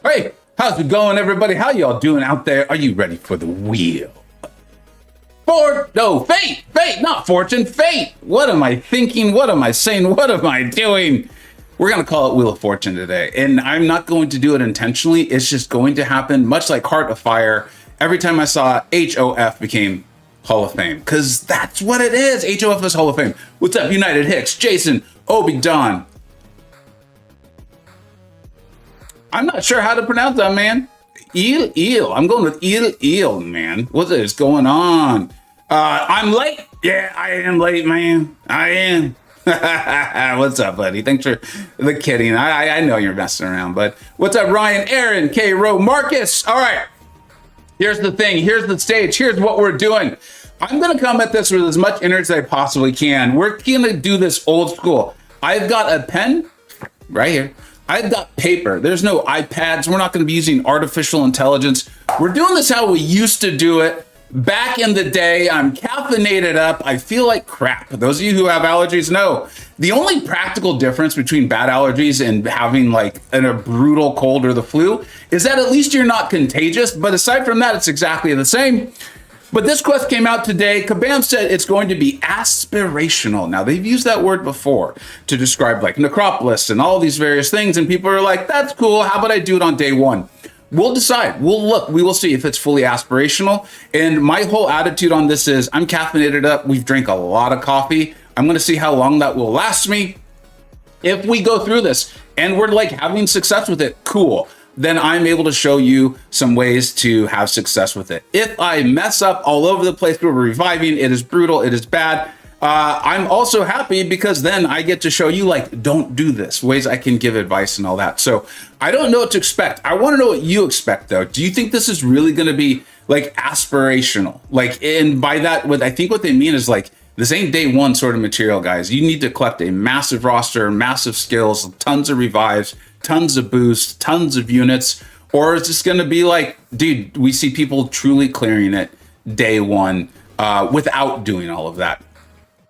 Hey, how's it going, everybody? How y'all doing out there? Are you ready for the wheel? Fate, not fortune, fate. What am I thinking? What am I saying? What am I doing? We're going to call it Wheel of Fortune today. And I'm not going to do it intentionally. It's just going to happen, much like Heart of Fire. Every time I saw HOF became Hall of Fame, because that's what it is. HOF is Hall of Fame. What's up, United Hicks, Jason, Obi, Don? I'm not sure how to pronounce that, man. Eel. I'm going with Eel, man. What is going on? I'm late. Yeah, I am late, man. I am. What's up, buddy? Thanks for the kidding. I know you're messing around, but what's up, Ryan, Aaron, K. Rowe, Marcus? All right. Here's the thing. Here's the stage. Here's what we're doing. I'm going to come at this with as much energy as I possibly can. We're going to do this old school. I've got a pen right here. I've got paper. There's no iPads. We're not going to be using artificial intelligence. We're doing this how we used to do it back in the day. I'm caffeinated up. I feel like crap. Those of you who have allergies know the only practical difference between bad allergies and having like a brutal cold or the flu is that at least you're not contagious. But aside from that, it's exactly the same. But this quest came out today. Kabam said it's going to be aspirational. Now, they've used that word before to describe like necropolis and all these various things. And people are like, that's cool. How about I do it on day one? We'll decide. We'll look. We will see if it's fully aspirational. And my whole attitude on this is I'm caffeinated up. We've drank a lot of coffee. I'm going to see how long that will last me. If we go through this and we're like having success with it, cool. Then I'm able to show you some ways to have success with it. If I mess up all over the place, we're reviving, it is brutal, it is bad. I'm also happy because then I get to show you like, don't do this, ways I can give advice and all that. So I don't know what to expect. I want to know what you expect though. Do you think this is really going to be like aspirational? Like, and by that, what I think what they mean is like, this ain't day one sort of material, guys. You need to collect a massive roster, massive skills, tons of revives, tons of boosts, tons of units, or is this going to be like, dude, we see people truly clearing it day one without doing all of that?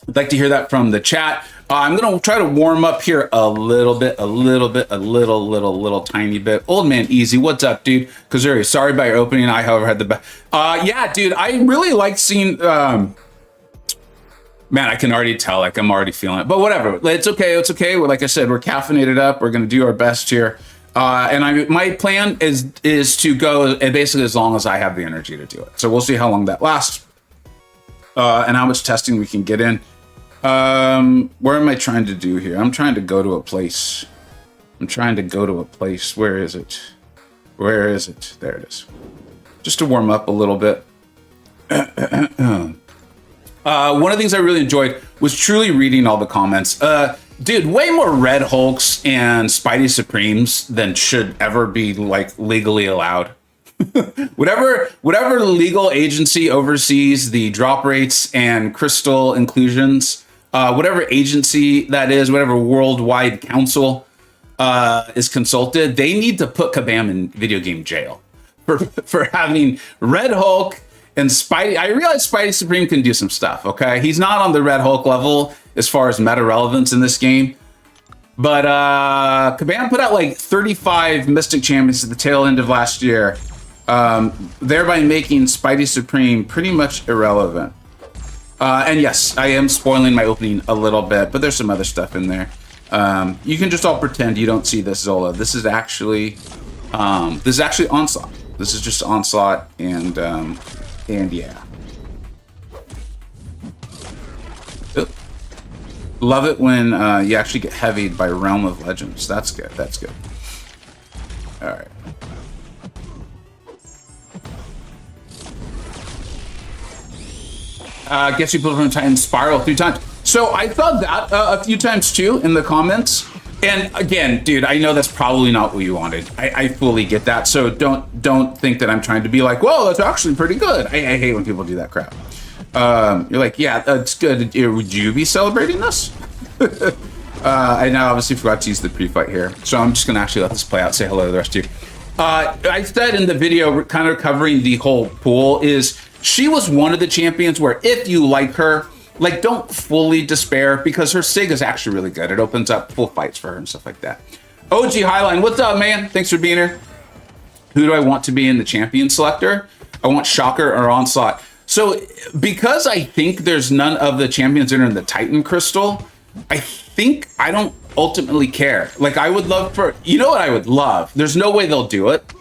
I'd like to hear that from the chat. I'm going to try to warm up here a little tiny bit. Old man Easy, what's up, dude? Kazuri, sorry about your opening. I, however, had the best. Yeah, dude, I really like seeing... Man, I can already tell, like I'm already feeling it, but whatever. It's okay. It's okay. Like I said, we're caffeinated up. We're going to do our best here. And my plan is to go basically as long as I have the energy to do it. So we'll see how long that lasts and how much testing we can get in. Where am I trying to do here? I'm trying to go to a place. Where is it? There it is. Just to warm up a little bit. One of the things I really enjoyed was truly reading all the comments. Dude, way more Red Hulks and Spidey Supremes than should ever be like legally allowed. whatever legal agency oversees the drop rates and crystal inclusions, whatever agency that is, whatever worldwide council is consulted, they need to put Kabam in video game jail for having Red Hulk and Spidey. I realize Spidey Supreme can do some stuff, okay? He's not on the Red Hulk level as far as meta relevance in this game. But Kabam put out like 35 Mystic Champions at the tail end of last year, thereby making Spidey Supreme pretty much irrelevant. And yes, I am spoiling my opening a little bit, but there's some other stuff in there. You can just all pretend you don't see this, Zola. This is actually Onslaught. This is just Onslaught and yeah. Oop. Love it when you actually get heavied by Realm of Legends. That's good. That's good. All right. Guess you put from Titan Spiral 3 times. So I thought that a few times too in the comments. And again, dude, I know that's probably not what you wanted. I fully get that. So don't think that I'm trying to be like, whoa, that's actually pretty good. I hate when people do that crap. You're like, yeah, that's good. Would you be celebrating this? I now obviously forgot to use the pre-fight here. So I'm just gonna actually let this play out, say hello to the rest of you. I said in the video, kind of covering the whole pool, is she was one of the champions where if you like her, like, don't fully despair, because her SIG is actually really good. It opens up full fights for her and stuff like that. OG Highline, what's up, man? Thanks for being here. who do I want to be in the champion selector? I want Shocker or Onslaught. So because I think there's none of the champions that are in the Titan Crystal, I think I don't ultimately care. Like I would love for, you know what I would love? There's no way they'll do it.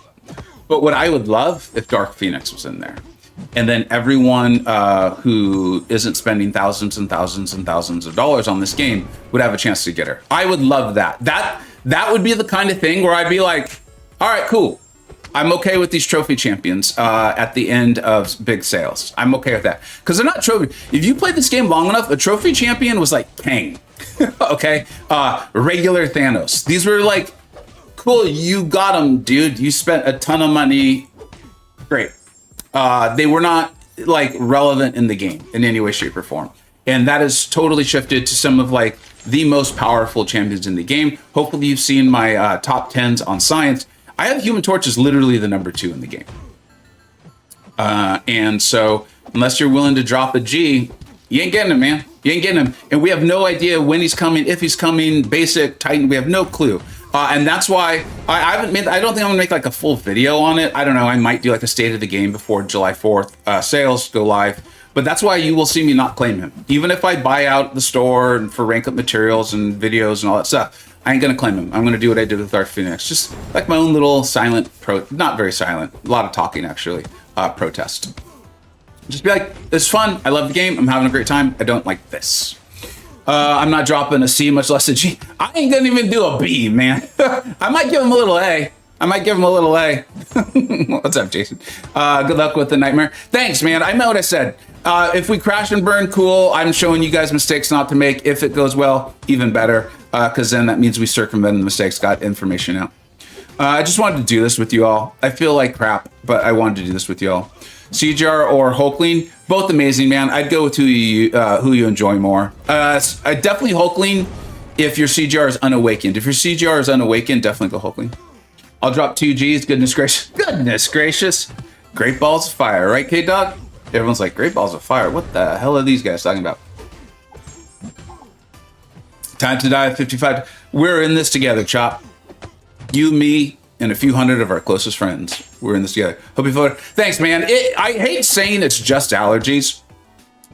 But what I would love if Dark Phoenix was in there. And then everyone who isn't spending thousands and thousands and thousands of dollars on this game would have a chance to get her. I would love that. That would be the kind of thing where I'd be like, all right, cool. I'm okay with these trophy champions at the end of big sales. I'm okay with that. Because they're not trophy. If you played this game long enough, a trophy champion was like Kang. Okay? Regular Thanos. These were like, cool, you got them, dude. You spent a ton of money. Great. They were not like relevant in the game in any way, shape, or form. And that has totally shifted to some of like the most powerful champions in the game. Hopefully you've seen my top 10s on Science. I have Human Torch as literally the number 2 in the game. And so unless you're willing to drop a G, you ain't getting him, man. You ain't getting him. And we have no idea when he's coming, if he's coming, basic, Titan, we have no clue. And that's why I don't think I'm gonna make like a full video on it. I don't know, I might do like a state of the game before July 4th sales go live. But that's why you will see me not claim him. Even if I buy out the store and for rank up materials and videos and all that stuff, I ain't gonna claim him. I'm gonna do what I did with Dark Phoenix. Just like my own little silent not very silent, a lot of talking actually, protest. Just be like, it's fun, I love the game, I'm having a great time, I don't like this. I'm not dropping a C, much less a G. I ain't gonna even do a B, man. I might give him a little A. What's up, Jason? Good luck with the nightmare. Thanks, man. I know what I said. If we crash and burn, cool. I'm showing you guys mistakes not to make. If it goes well, even better. Because then that means we circumvented the mistakes, got information out. I just wanted to do this with you all. I feel like crap, but I wanted to do this with you all. CGR or Hulkling, both amazing, man. I'd go with who you enjoy more. Definitely Hulkling if your CGR is unawakened. If your CGR is unawakened, definitely go Hulkling. I'll drop 2 Gs, goodness gracious. Goodness gracious. Great Balls of Fire, right, K-Dog? Everyone's like, Great Balls of Fire, what the hell are these guys talking about? Time to Die, 55. We're in this together, Chop. You, me, and a few hundred of our closest friends. We're in this together. Hope you feel it. Thanks, man. I hate saying it's just allergies,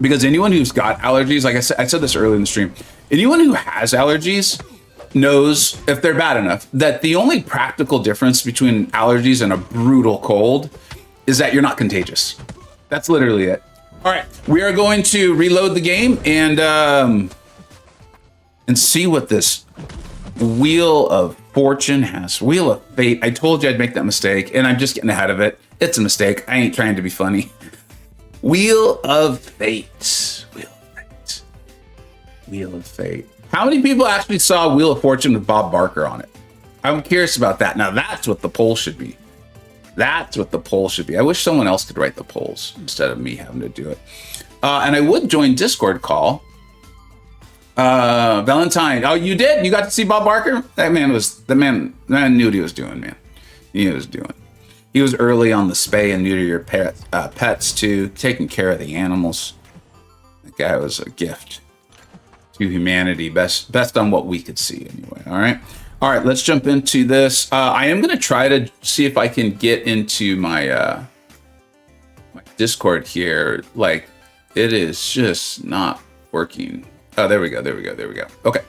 because anyone who's got allergies, like I said this earlier in the stream, anyone who has allergies knows, if they're bad enough, that the only practical difference between allergies and a brutal cold is that you're not contagious. That's literally it. All right, we are going to reload the game and see what this Wheel of Fortune has. Wheel of Fate. I told you I'd make that mistake, and I'm just getting ahead of it. It's a mistake. I ain't trying to be funny. Wheel of Fate. Wheel of Fate. Wheel of Fate. How many people actually saw Wheel of Fortune with Bob Barker on it? I'm curious about that. Now that's what the poll should be. That's what the poll should be. I wish someone else could write the polls instead of me having to do it. And I would join Discord call. Valentine. Oh, you did? You got to see Bob Barker? That man knew what he was doing, man. He knew what he was doing. He was early on the spay and neuter your pets too, taking care of the animals. That guy was a gift to humanity. Best on what we could see anyway. All right, let's jump into this. I am going to try to see if I can get into my my Discord here. Like, it is just not working. Oh, there we go. Okay.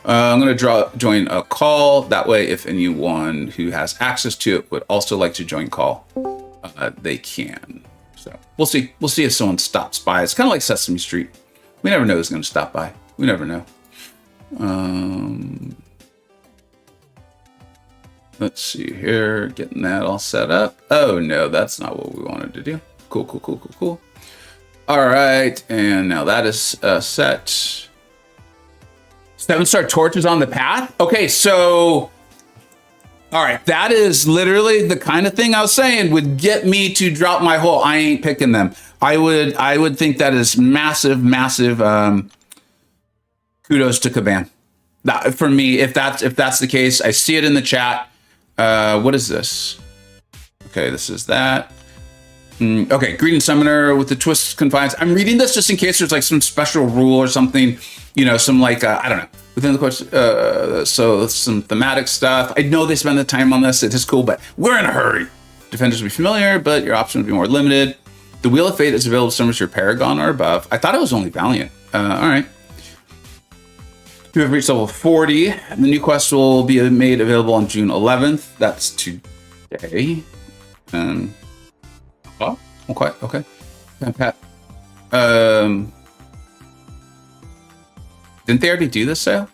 I'm going to join a call. That way, if anyone who has access to it would also like to join call, they can. So we'll see. We'll see if someone stops by. It's kind of like Sesame Street. We never know who's going to stop by. We never know. Let's see here. Getting that all set up. Oh, no, that's not what we wanted to do. Cool. All right. And now that is set. 7-star torches on the path. Okay, so. All right. That is literally the kind of thing I was saying would get me to drop my whole. I ain't picking them. I would think that is massive. Kudos to Caban. That, for me, if that's the case, I see it in the chat. What is this? Okay, this is that. Okay, Greeting Summoner with the Twist Confines. I'm reading this just in case there's like some special rule or something, some like, I don't know, within the course, so some thematic stuff. I know they spend the time on this, it is cool, but we're in a hurry. defenders will be familiar, but your options will be more limited. The Wheel of Fate is available to summons your Paragon or above. I thought it was only Valiant. All right. You have reached level 40. The new quest will be made available on June 11th. That's today. Oh, okay. Pat. Didn't they already do this sale?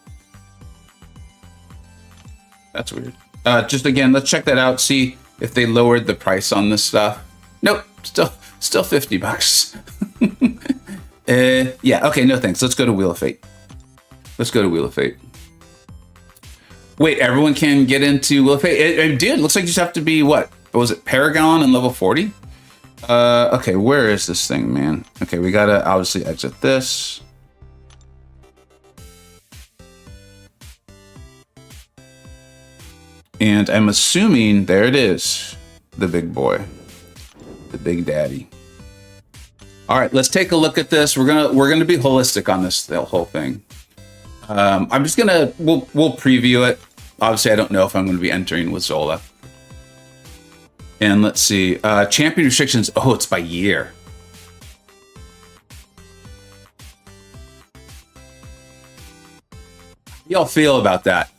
That's weird. Just again, let's check that out. See if they lowered the price on this stuff. Nope, still 50 bucks. Yeah, okay, no thanks. Let's go to Wheel of Fate. Wait, everyone can get into Wheel of Fate? Dude, looks like you just have to be, what was it, Paragon and level 40? Okay, where is this thing, man? Okay, we gotta obviously exit this. And I'm assuming, there it is, the big boy, the big daddy. All right, let's take a look at this. We're gonna be holistic on this whole thing. I'm just gonna we'll preview it. Obviously, I don't know if I'm going to be entering with Zola. And let's see, champion restrictions. Oh, it's by year. How do y'all feel about that?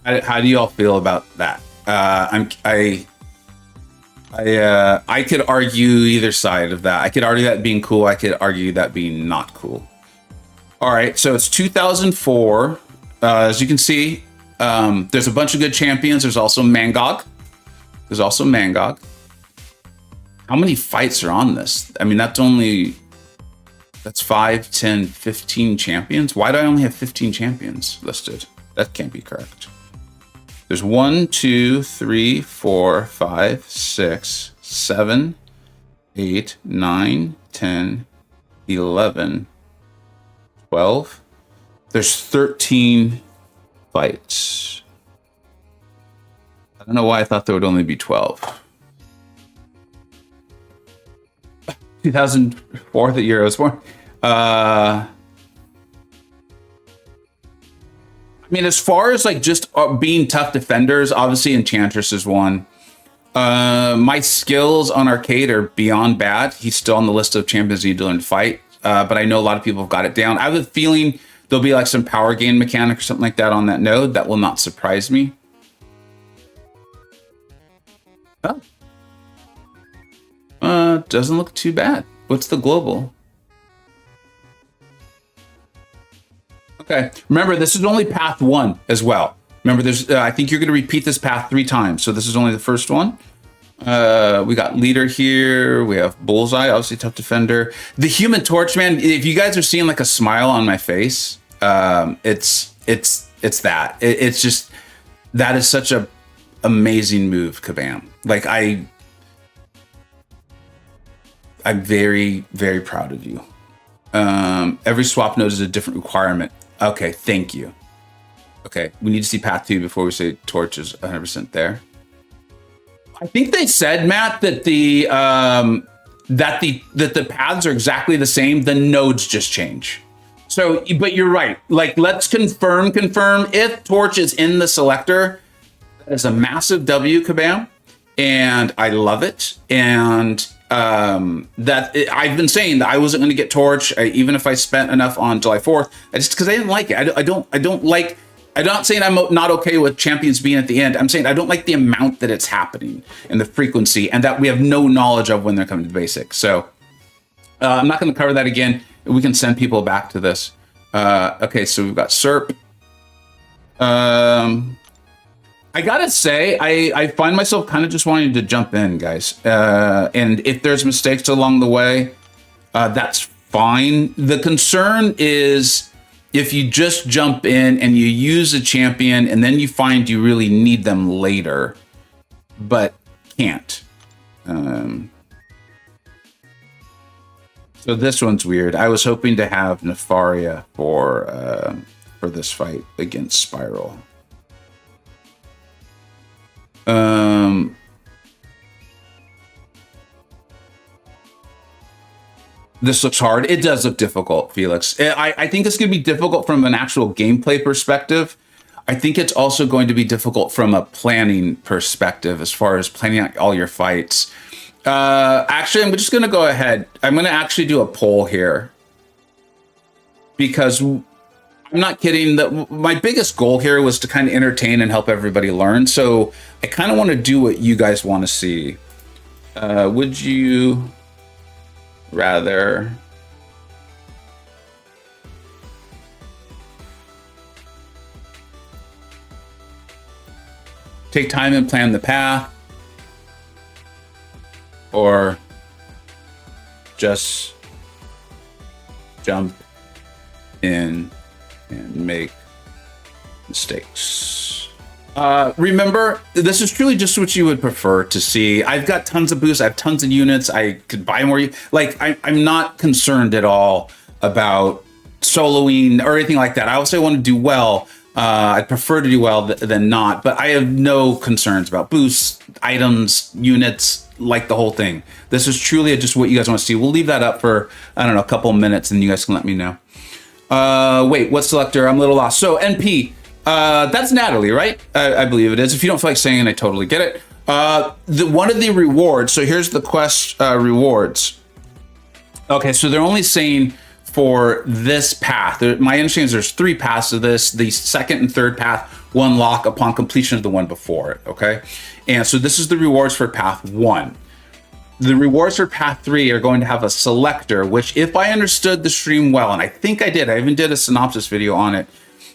How do y'all feel about that? I could argue either side of that. I could argue that being cool. I could argue that being not cool. All right, so it's 2004. As you can see, there's a bunch of good champions. There's also MCoC. How many fights are on this? I mean, that's 5, 10, 15 champions. Why do I only have 15 champions listed? That can't be correct. There's 1, 2, 3, 4, 5, 6, 7, 8, 9, 10, 11, 12. There's 13 fights. I don't know why I thought there would only be 12. 2004, the year I was born. I mean, as far as like just being tough defenders, obviously Enchantress is one. My skills on arcade are beyond bad. He's still on the list of champions you need to learn to fight. But I know a lot of people have got it down. I have a feeling there'll be like some power gain mechanic or something like that on that node. That will not surprise me. Oh. Doesn't look too bad. What's the global? Okay, remember, this is only path 1 as well. Remember, there's I think you're going to repeat this path 3 times, so this is only the first one. We got leader here. We have bullseye, obviously tough defender. The Human Torch, man. If you guys are seeing like a smile on my face, it's that. It's just, that is such a amazing move, Kabam. Like I'm very, very proud of you. Every swap node is a different requirement. Okay, thank you. Okay, we need to see path 2 before we say torch is 100% there. I think they said, Matt, that the paths are exactly the same. The nodes just change. So, but you're right. Like, let's confirm if torch is in the selector. That is a massive W, Kabam, and I love it. And I've been saying that I wasn't going to get torch, even if I spent enough on July 4th. Because I didn't like it. I don't like. I'm not saying I'm not okay with champions being at the end. I'm saying I don't like the amount that it's happening and the frequency, and that we have no knowledge of when they're coming to basic. So I'm not going to cover that again. We can send people back to this. Okay, so we've got SERP. I gotta say, I find myself kind of just wanting to jump in, guys. And if there's mistakes along the way, that's fine. The concern is if you just jump in and you use a champion and then you find you really need them later, but can't. So this one's weird. I was hoping to have Nefaria for this fight against Spiral. This looks hard. It does look difficult, Felix. I think it's going to be difficult from an actual gameplay perspective. I think it's also going to be difficult from a planning perspective as far as planning out all your fights. Actually, I'm just going to go ahead. I'm going to actually do a poll here because I'm not kidding. My biggest goal here was to kind of entertain and help everybody learn. So I kind of want to do what you guys want to see. Would you rather take time and plan the path, or just jump in and make mistakes? Remember, this is truly just what you would prefer to see. I've got tons of boosts. I have tons of units. I could buy more. Like, I'm not concerned at all about soloing or anything like that. I also want to do well. I'd prefer to do well than not, but I have no concerns about boosts, items, units, like the whole thing. This is truly just what you guys want to see. We'll leave that up for, I don't know, a couple of minutes and you guys can let me know. Wait, what selector? I'm a little lost. So NP, that's Natalie, right? I believe it is. If you don't feel like saying it, I totally get it. One of the rewards, so here's the quest rewards. Okay, so they're only saying for this path. My understanding is there's 3 paths to this. The second and third path will unlock upon completion of the one before it, okay? And so this is the rewards for path 1. The rewards for path 3 are going to have a selector, which if I understood the stream well, and I think I did, I even did a synopsis video on it,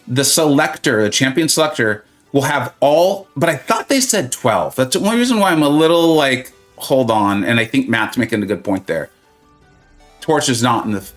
the selector, the champion selector, will have all, but I thought they said 12. That's the only reason why I'm a little like, hold on, and I think Matt's making a good point there. Torch is not in the...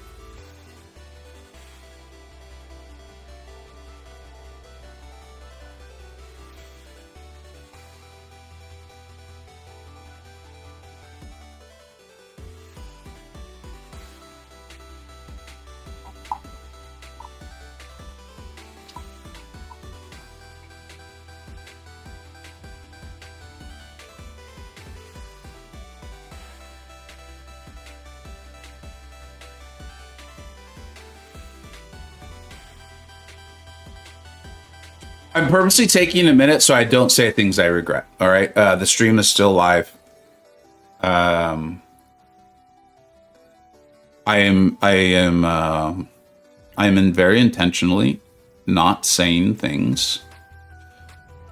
I'm purposely taking a minute so I don't say things I regret. All right. The stream is still live. I'm very intentionally not saying things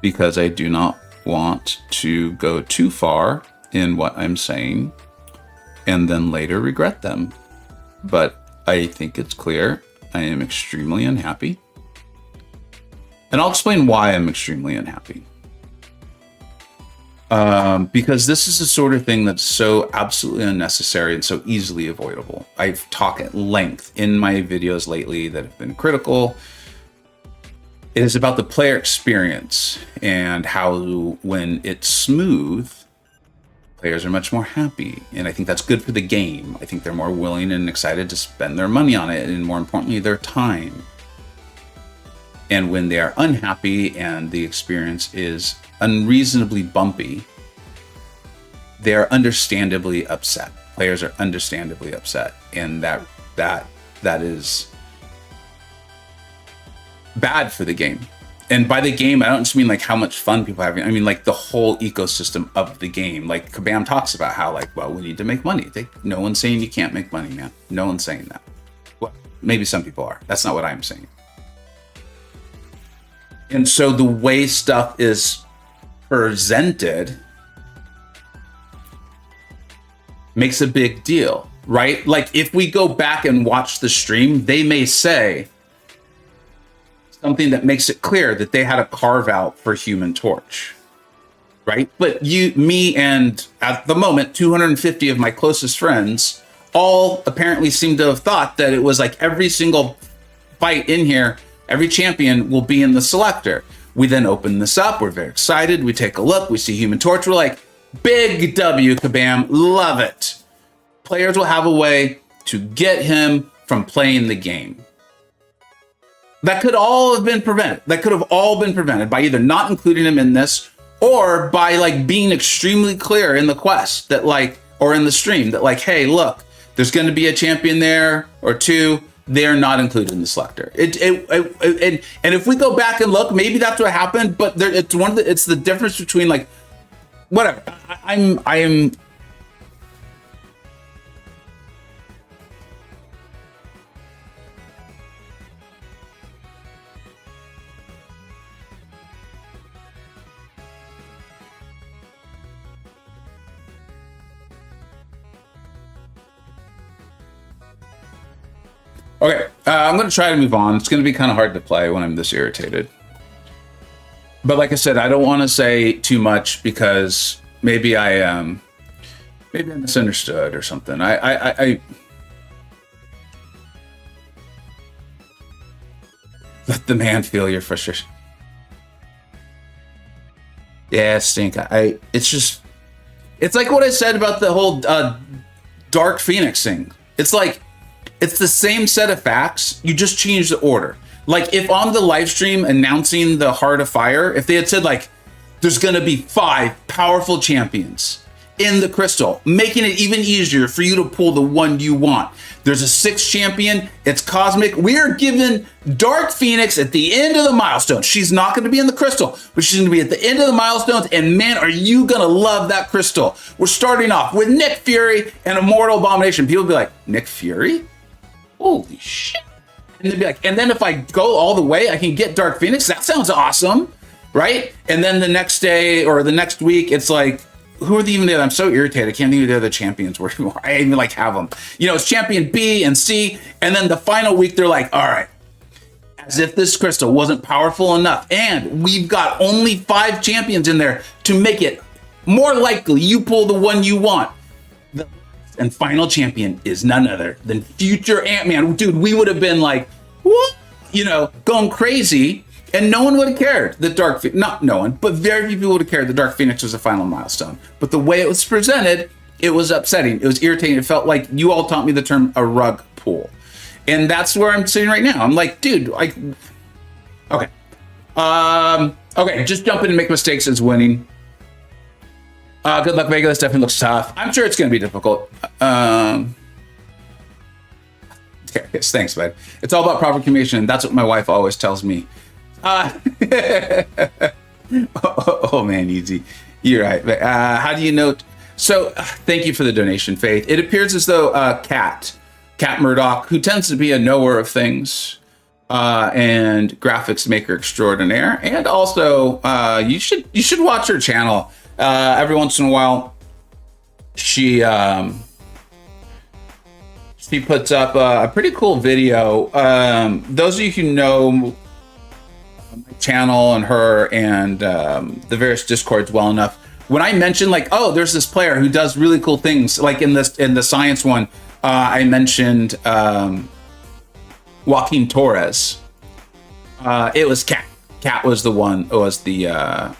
because I do not want to go too far in what I'm saying and then later regret them. But I think it's clear I am extremely unhappy. And I'll explain why I'm extremely unhappy. Because this is the sort of thing that's so absolutely unnecessary and so easily avoidable. I've talked at length in my videos lately that have been critical. It is about the player experience and how when it's smooth, players are much more happy. And I think that's good for the game. I think they're more willing and excited to spend their money on it and more importantly, their time. And when they are unhappy and the experience is unreasonably bumpy, they are understandably upset. Players are understandably upset. And that is bad for the game. And by the game, I don't just mean like how much fun people are having. I mean like the whole ecosystem of the game. Like Kabam talks about how like, well, we need to make money. No one's saying you can't make money, man. No one's saying that. Well, maybe some people are. That's not what I'm saying. And so the way stuff is presented makes a big deal, right? Like if we go back and watch the stream, they may say something that makes it clear that they had a carve out for Human Torch, right? But me, and at the moment, 250 of my closest friends all apparently seem to have thought that it was like every single fight in here, every champion will be in the selector. We then open this up. We're very excited. We take a look. We see Human Torch. We're like, big W, Kabam. Love it. Players will have a way to get him from playing the game. That could all have been prevented. That could have all been prevented by either not including him in this or by like being extremely clear in the quest that like, or in the stream that like, hey, look, there's going to be a champion there or two. they're not included in the selector. And if we go back and look, maybe that's what happened. But it's the difference between like whatever. I am. Okay, I'm going to try to move on. It's going to be kind of hard to play when I'm this irritated. But like I said, I don't want to say too much because maybe I misunderstood or something. I let the man feel your frustration. Yeah, stink. It's like what I said about the whole Dark Phoenix thing. It's like, it's the same set of facts, you just change the order. Like if on the live stream announcing the Heart of Fire, if they had said like, there's gonna be 5 powerful champions in the crystal, making it even easier for you to pull the one you want. There's a 6th champion, it's cosmic. We are given Dark Phoenix at the end of the milestone. She's not gonna be in the crystal, but she's gonna be at the end of the milestones, and man, are you gonna love that crystal. We're starting off with Nick Fury and Immortal Abomination. People be like, Nick Fury? Holy shit. And they'd be like, and then if I go all the way, I can get Dark Phoenix. That sounds awesome, right? And then the next day or the next week, it's like, who are even there? I'm so irritated. I can't think of the other champions where I even like have them. You know, it's champion B and C. And then the final week, they're like, all right, as if this crystal wasn't powerful enough. And we've got only 5 champions in there to make it more likely you pull the one you want. And final champion is none other than future Ant-Man. Dude, we would have been like, what? You know, going crazy, and no one would have cared that not no one, but very few people would have cared that Dark Phoenix was a final milestone. But the way it was presented, it was upsetting. It was irritating. It felt like you all taught me the term a rug pull. And that's where I'm sitting right now. I'm like, dude, like, okay. Okay, just jump in and make mistakes is winning. Good luck, Vega. This definitely looks tough. I'm sure it's going to be difficult. Yes, thanks, bud. It's all about proper communication. That's what my wife always tells me. Oh, man, easy. You're right. But, how do you know? So thank you for the donation, Faith. It appears as though Cat Murdoch, who tends to be a knower of things, and graphics maker extraordinaire, and also you should watch her channel. Every once in a while, she puts up a pretty cool video. Those of you who know my channel and her and the various Discords well enough, when I mention like, oh, there's this player who does really cool things, like in the science one, I mentioned Joaquin Torres. It was Cat. Cat was the one. Was the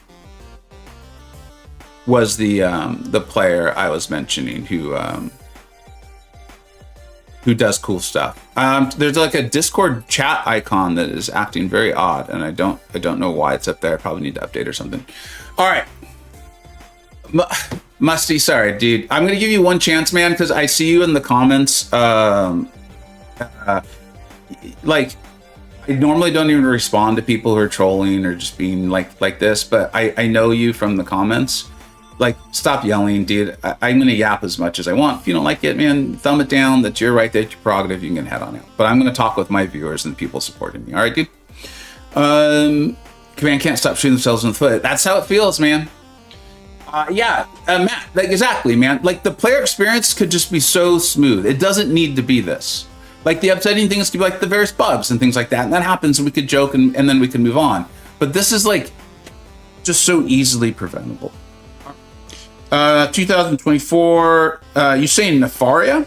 player I was mentioning who does cool stuff. There's like a Discord chat icon that is acting very odd, and I don't know why it's up there. I probably need to update or something. All right, Musty, sorry, dude. I'm gonna give you one chance, man, because I see you in the comments. Like, I normally don't even respond to people who are trolling or just being like this, but I know you from the comments. Like, stop yelling, dude. I'm gonna yap as much as I want. If you don't like it, man, thumb it down. That's your right. That's your prerogative. You can head on out. But I'm gonna talk with my viewers and the people supporting me. All right, dude. Command can't stop shooting themselves in the foot. That's how it feels, man. Yeah, Matt. Like, exactly, man. Like, the player experience could just be so smooth. It doesn't need to be this. Like, the upsetting things could be like the various bugs and things like that. And that happens, and we could joke, and then we can move on. But this is like just so easily preventable. 2024, you saying Nefaria?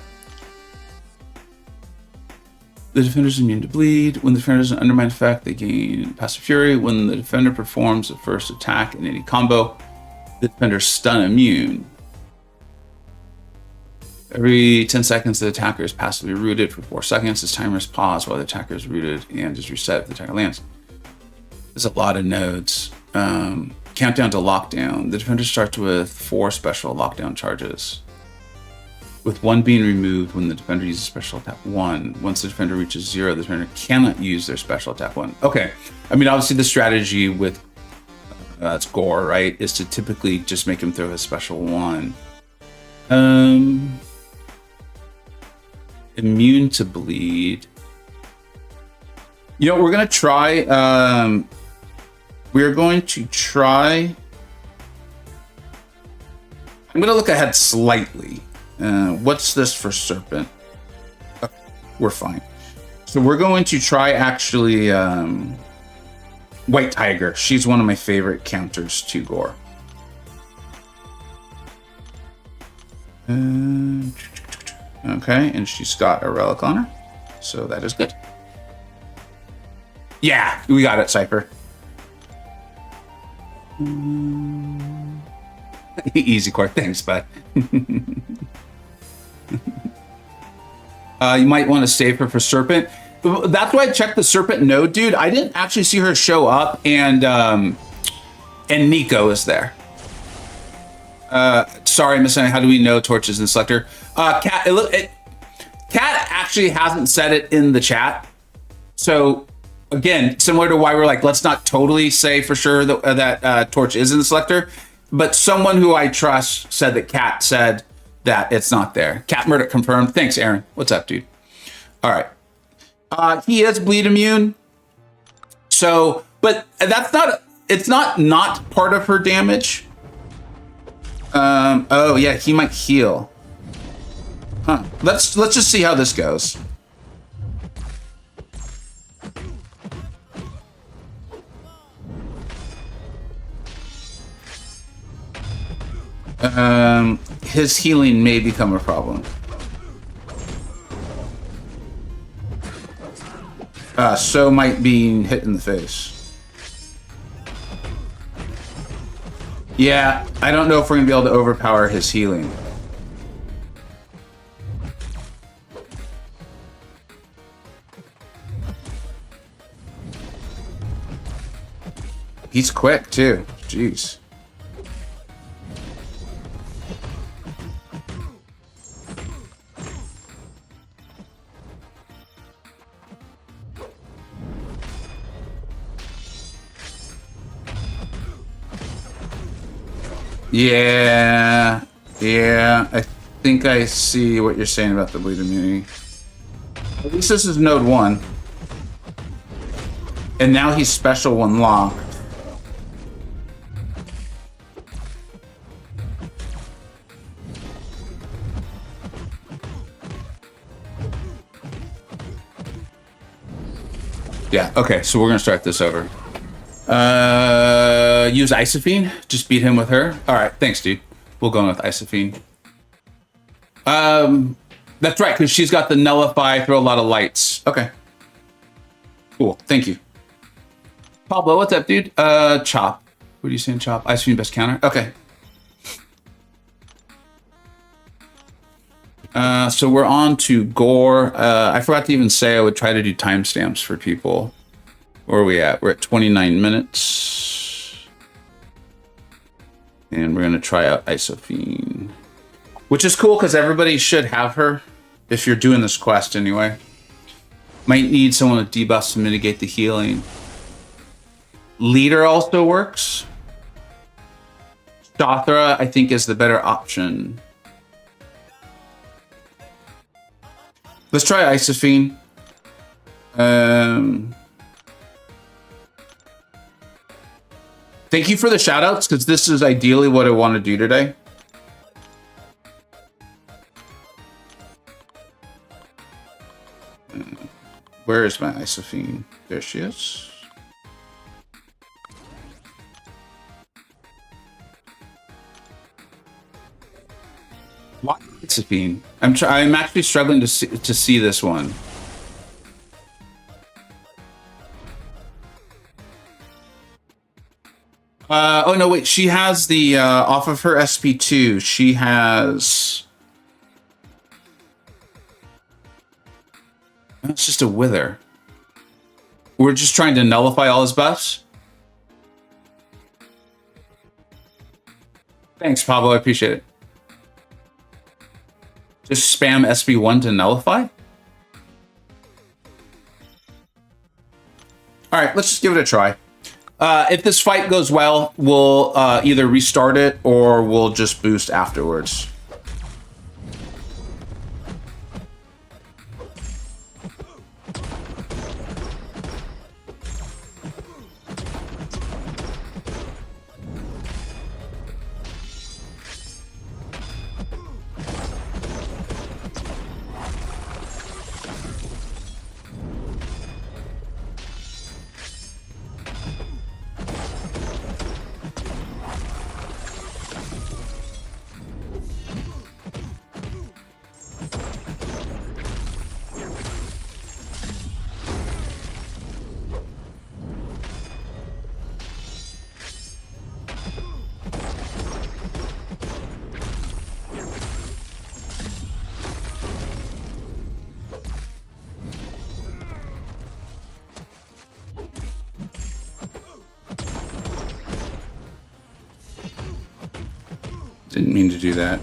The defender's immune to bleed. When the defender doesn't undermine effect, they gain passive fury. When the defender performs the first attack in any combo, the defender's stun immune. Every 10 seconds, the attacker is passively rooted for 4 seconds. This timer is paused while the attacker is rooted and is reset if the attacker lands. There's a lot of nodes. Countdown to lockdown. The defender starts with 4 special lockdown charges. with 1 being removed when the defender uses special attack 1. Once the defender reaches 0, the defender cannot use their special attack 1. Okay. I mean, obviously the strategy with that's Gorr, right, is to typically just make him throw his special 1. Immune to bleed. You know, we're going to try... we're going to try... I'm going to look ahead slightly. What's this for Serpent? Okay, we're fine. So we're going to try actually White Tiger. She's one of my favorite counters to Gorr. Okay, and she's got a relic on her. So that is good. Yeah, we got it, Cypher. Easy core, thanks, bud. You might want to save her for Serpent. That's why I checked the Serpent node, dude. I didn't actually see her show up, and Nico is there. Sorry, Miss Annie, how do we know Torch is in Selector? Cat actually hasn't said it in the chat. So again, similar to why we're like, let's not totally say for sure that Torch is in the Selector, but someone who I trust said that Cat said that it's not there. Cat Murdoch confirmed. Thanks, Aaron. What's up, dude? All right. He is bleed immune. So, but that's not, it's not part of her damage. Oh yeah, he might heal. Huh. Let's just see how this goes. His healing may become a problem. So might being hit in the face. Yeah, I don't know if we're gonna be able to overpower his healing. He's quick too. Jeez. Yeah, I think I see what you're saying about the bleed immunity. At least this is node 1. And now he's special 1 locked. Yeah, okay, so we're gonna start this over. Use Isophene. Just beat him with her. All right, thanks, dude. We'll go with Isophene. That's right, because she's got the nullify, throw a lot of lights. Okay. Cool, thank you. Pablo, what's up, dude? Chop. What are you saying, Chop? Isophene best counter? Okay. So we're on to Gorr. I forgot to even say I would try to do timestamps for people. Where are we at? We're at 29 minutes. And we're going to try out Isophene. Which is cool because everybody should have her if you're doing this quest anyway. Might need someone with debuffs to mitigate the healing. Leader also works. Dothra, I think, is the better option. Let's try Isophene. Thank you for the shoutouts, because this is ideally what I want to do today. Where is my Isophene? There she is. Why Isophene? I'm actually struggling to see this one. Oh no, wait, she has the, off of her SP2, she has... It's just a wither. We're just trying to nullify all his buffs? Thanks, Pablo, I appreciate it. Just spam SB1 to nullify? All right, let's just give it a try. If this fight goes well, we'll either restart it or we'll just boost afterwards. Didn't mean to do that.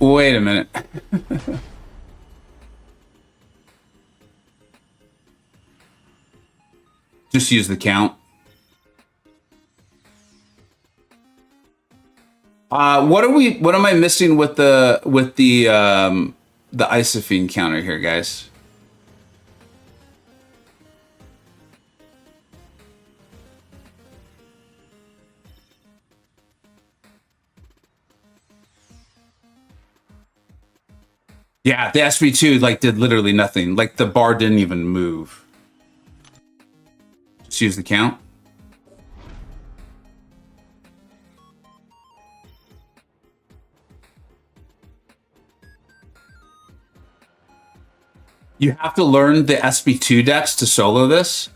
Wait a minute. Just use the count. What am I missing with the Isophene counter here, guys? Yeah, the SB2 like did literally nothing. Like the bar didn't even move. Just use the count. You have to learn the SB2 decks to solo this.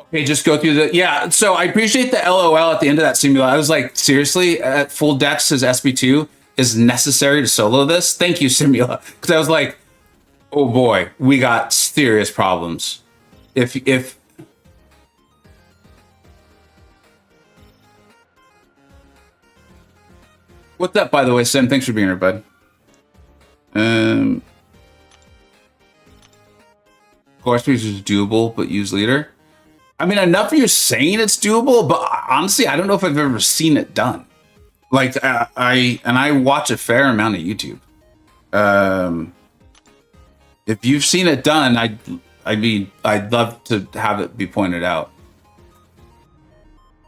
Okay, just go through the... Yeah, so I appreciate the LOL at the end of that simulator. I was like, seriously? At full decks, his SB2 is necessary to solo this? Thank you, Simula. Because I was like, oh boy, we got serious problems. If What's up, by the way, Sim? Thanks for being here, bud. Core speed is doable, but use leader. I mean, enough of you saying it's doable, but honestly, I don't know if I've ever seen it done. Like, I watch a fair amount of YouTube. If you've seen it done, I'd love to have it be pointed out.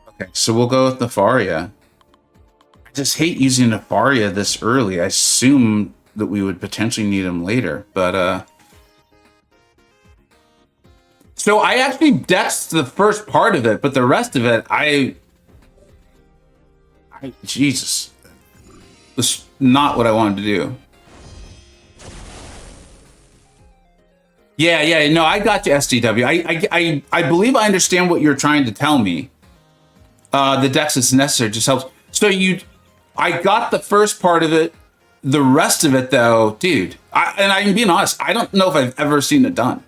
Okay, so we'll go with Nefaria. I just hate using Nefaria this early. I assume that we would potentially need him later, but so I actually decked the first part of it, but the rest of it, Jesus, was not what I wanted to do. Yeah, no, I got you, SDW. I believe I understand what you're trying to tell me. The dex is necessary, just helps. So I got the first part of it. The rest of it, though, dude, and I'm being honest, I don't know if I've ever seen it done.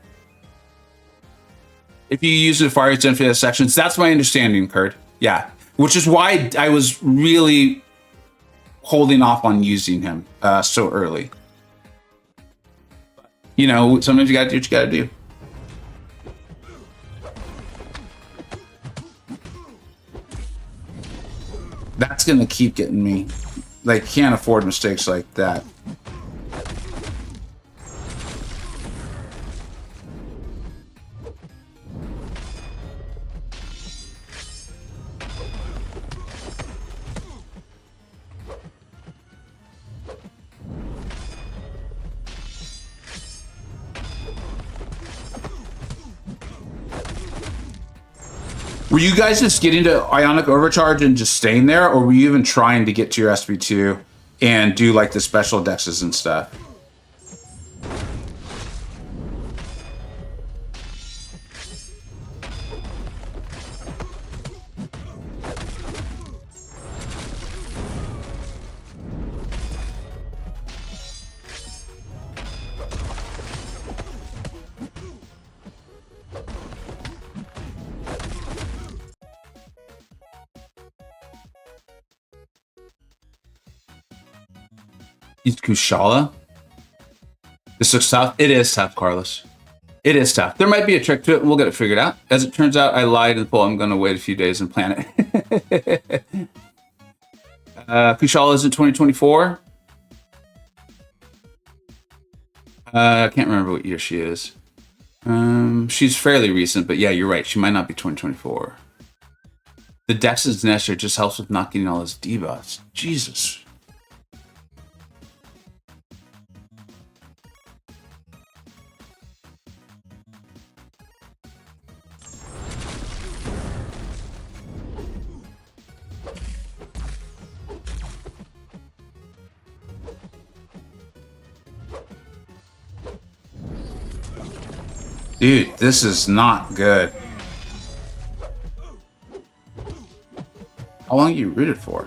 If you use the fire infinite sections, that's my understanding, Kurt. Yeah, which is why I was really holding off on using him so early. You know, sometimes you gotta do what you gotta do. That's gonna keep getting me. Like, can't afford mistakes like that. Were you guys just getting to Ionic Overcharge and just staying there, or were you even trying to get to your SB2 and do like the special dexes and stuff? Use Kushala. This looks tough. It is tough, Carlos. It is tough. There might be a trick to it, and we'll get it figured out. As it turns out, I lied in the poll. I'm going to wait a few days and plan it. Kushala is in 2024. I can't remember what year she is. She's fairly recent, but yeah, you're right. She might not be 2024. The Dex's Nestor just helps with not getting all his debuffs. Jesus. Dude, this is not good. How long are you rooted for?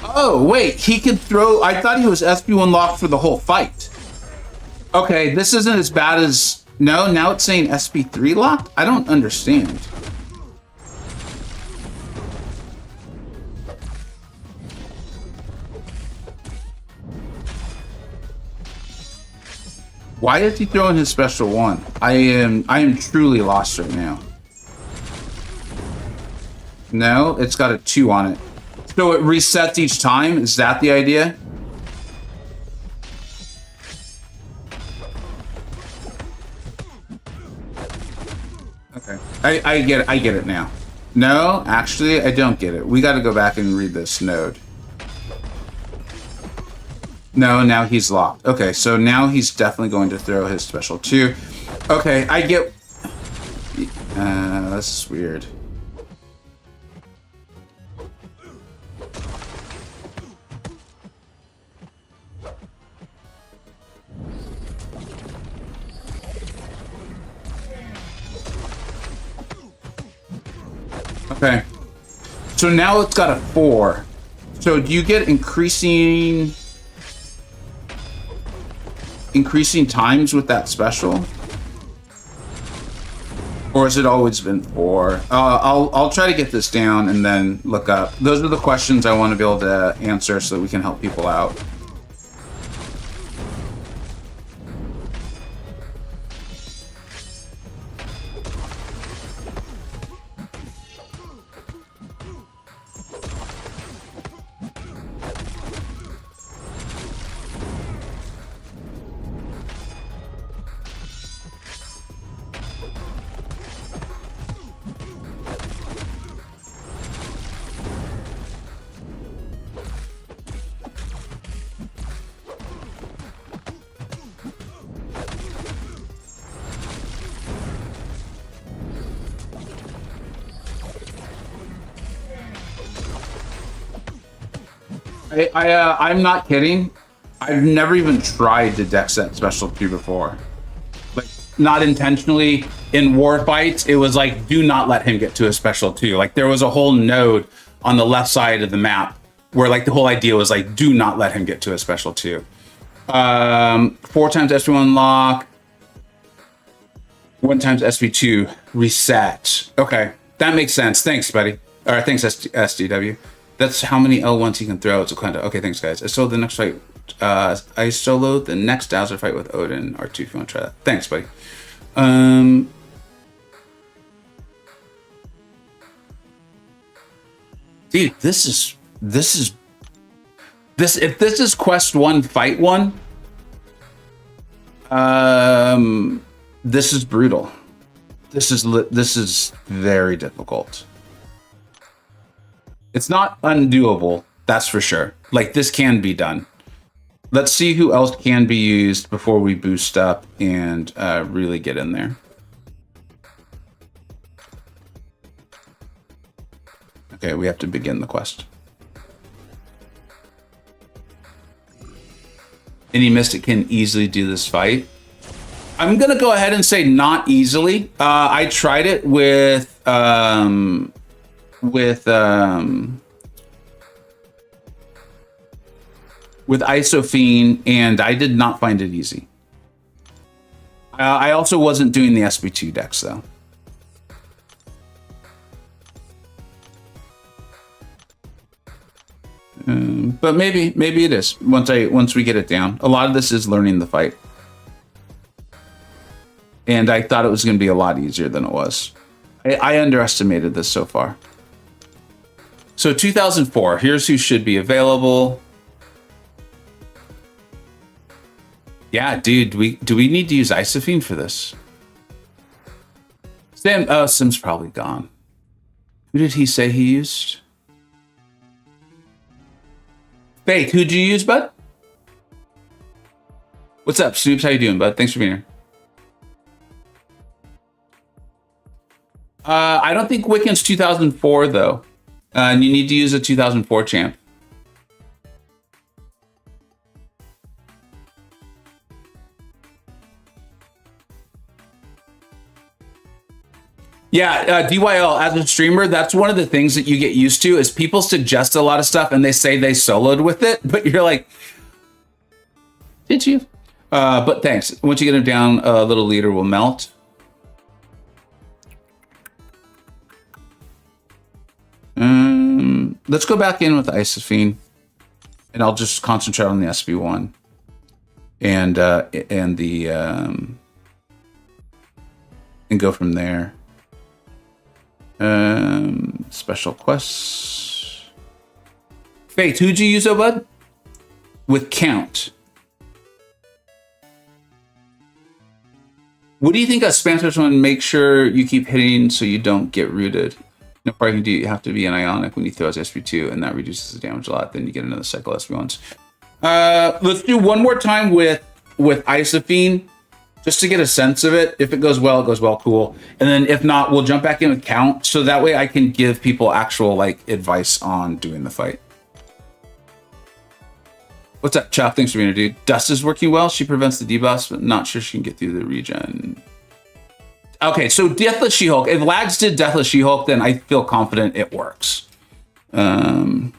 Oh, wait, he could throw... I thought he was SB1 locked for the whole fight. Okay, this isn't as bad as... No, now it's saying SB3 locked? I don't understand. Why is he throwing his special one? I am truly lost right now. No, it's got a 2 on it. So it resets each time? Is that the idea? Okay. I get it. I get it now. No, actually, I don't get it. We got to go back and read this node. No, now he's locked. Okay, so now he's definitely going to throw his special 2. Okay, I get... this is weird. Okay. So now it's got a 4. So do you get increasing times with that special? Or has it always been 4? I'll try to get this down and then look up. Those are the questions I want to be able to answer so that we can help people out. I'm not kidding. I've never even tried to deck set special 2 before. Like, not intentionally. In war fights, it was like, do not let him get to a special 2. Like, there was a whole node on the left side of the map where, like, the whole idea was, like, do not let him get to a special 2. 4 times SB1 lock. 1 times SB2 reset. Okay, that makes sense. Thanks, buddy. All right, thanks, SDW. That's how many L1s he can throw. It's a Quinta. Okay, thanks, guys. I soloed the next fight. I soloed the next Dazzler fight with Odin R2 if you want to try that. Thanks, buddy. Dude, if this is quest 1, fight 1, this is brutal. This is very difficult. It's not undoable, that's for sure. Like, this can be done. Let's see who else can be used before we boost up and really get in there. Okay, we have to begin the quest. Any Mystic can easily do this fight. I'm gonna go ahead and say not easily. I tried it with Isophene, and I did not find it easy. I also wasn't doing the SB2 decks though. But maybe it is once we get it down. A lot of this is learning the fight. And I thought it was going to be a lot easier than it was. I underestimated this so far. So 2004, here's who should be available. Yeah, dude, do we need to use Isophene for this? Sim's probably gone. Who did he say he used? Faith, who'd you use, bud? What's up, Snoops? How you doing, bud? Thanks for being here. I don't think Wiccan's 2004, though. And you need to use a 2004 champ. Yeah, DYL, as a streamer, that's one of the things that you get used to is people suggest a lot of stuff and they say they soloed with it, but you're like, did you? But thanks. Once you get him down, a little leader will melt. Let's go back in with Isophene, and I'll just concentrate on the SB1 and go from there. Special quests. Faith, who'd you use, bud? With count. What do you think of spam special one? Make sure you keep hitting so you don't get rooted. No part you can do. You have to be an ionic when you throw as SB2, and that reduces the damage a lot. Then you get another cycle SB1s. Let's do one more time with Isophene, just to get a sense of it. If it goes well, cool. And then if not, we'll jump back in with count, so that way I can give people actual like advice on doing the fight. What's up, Chop? Thanks for being here, dude. Dust is working well. She prevents the debuffs, but not sure she can get through the regen. Okay, so Deathless She-Hulk. If Lags did Deathless She-Hulk, then I feel confident it works. Deathless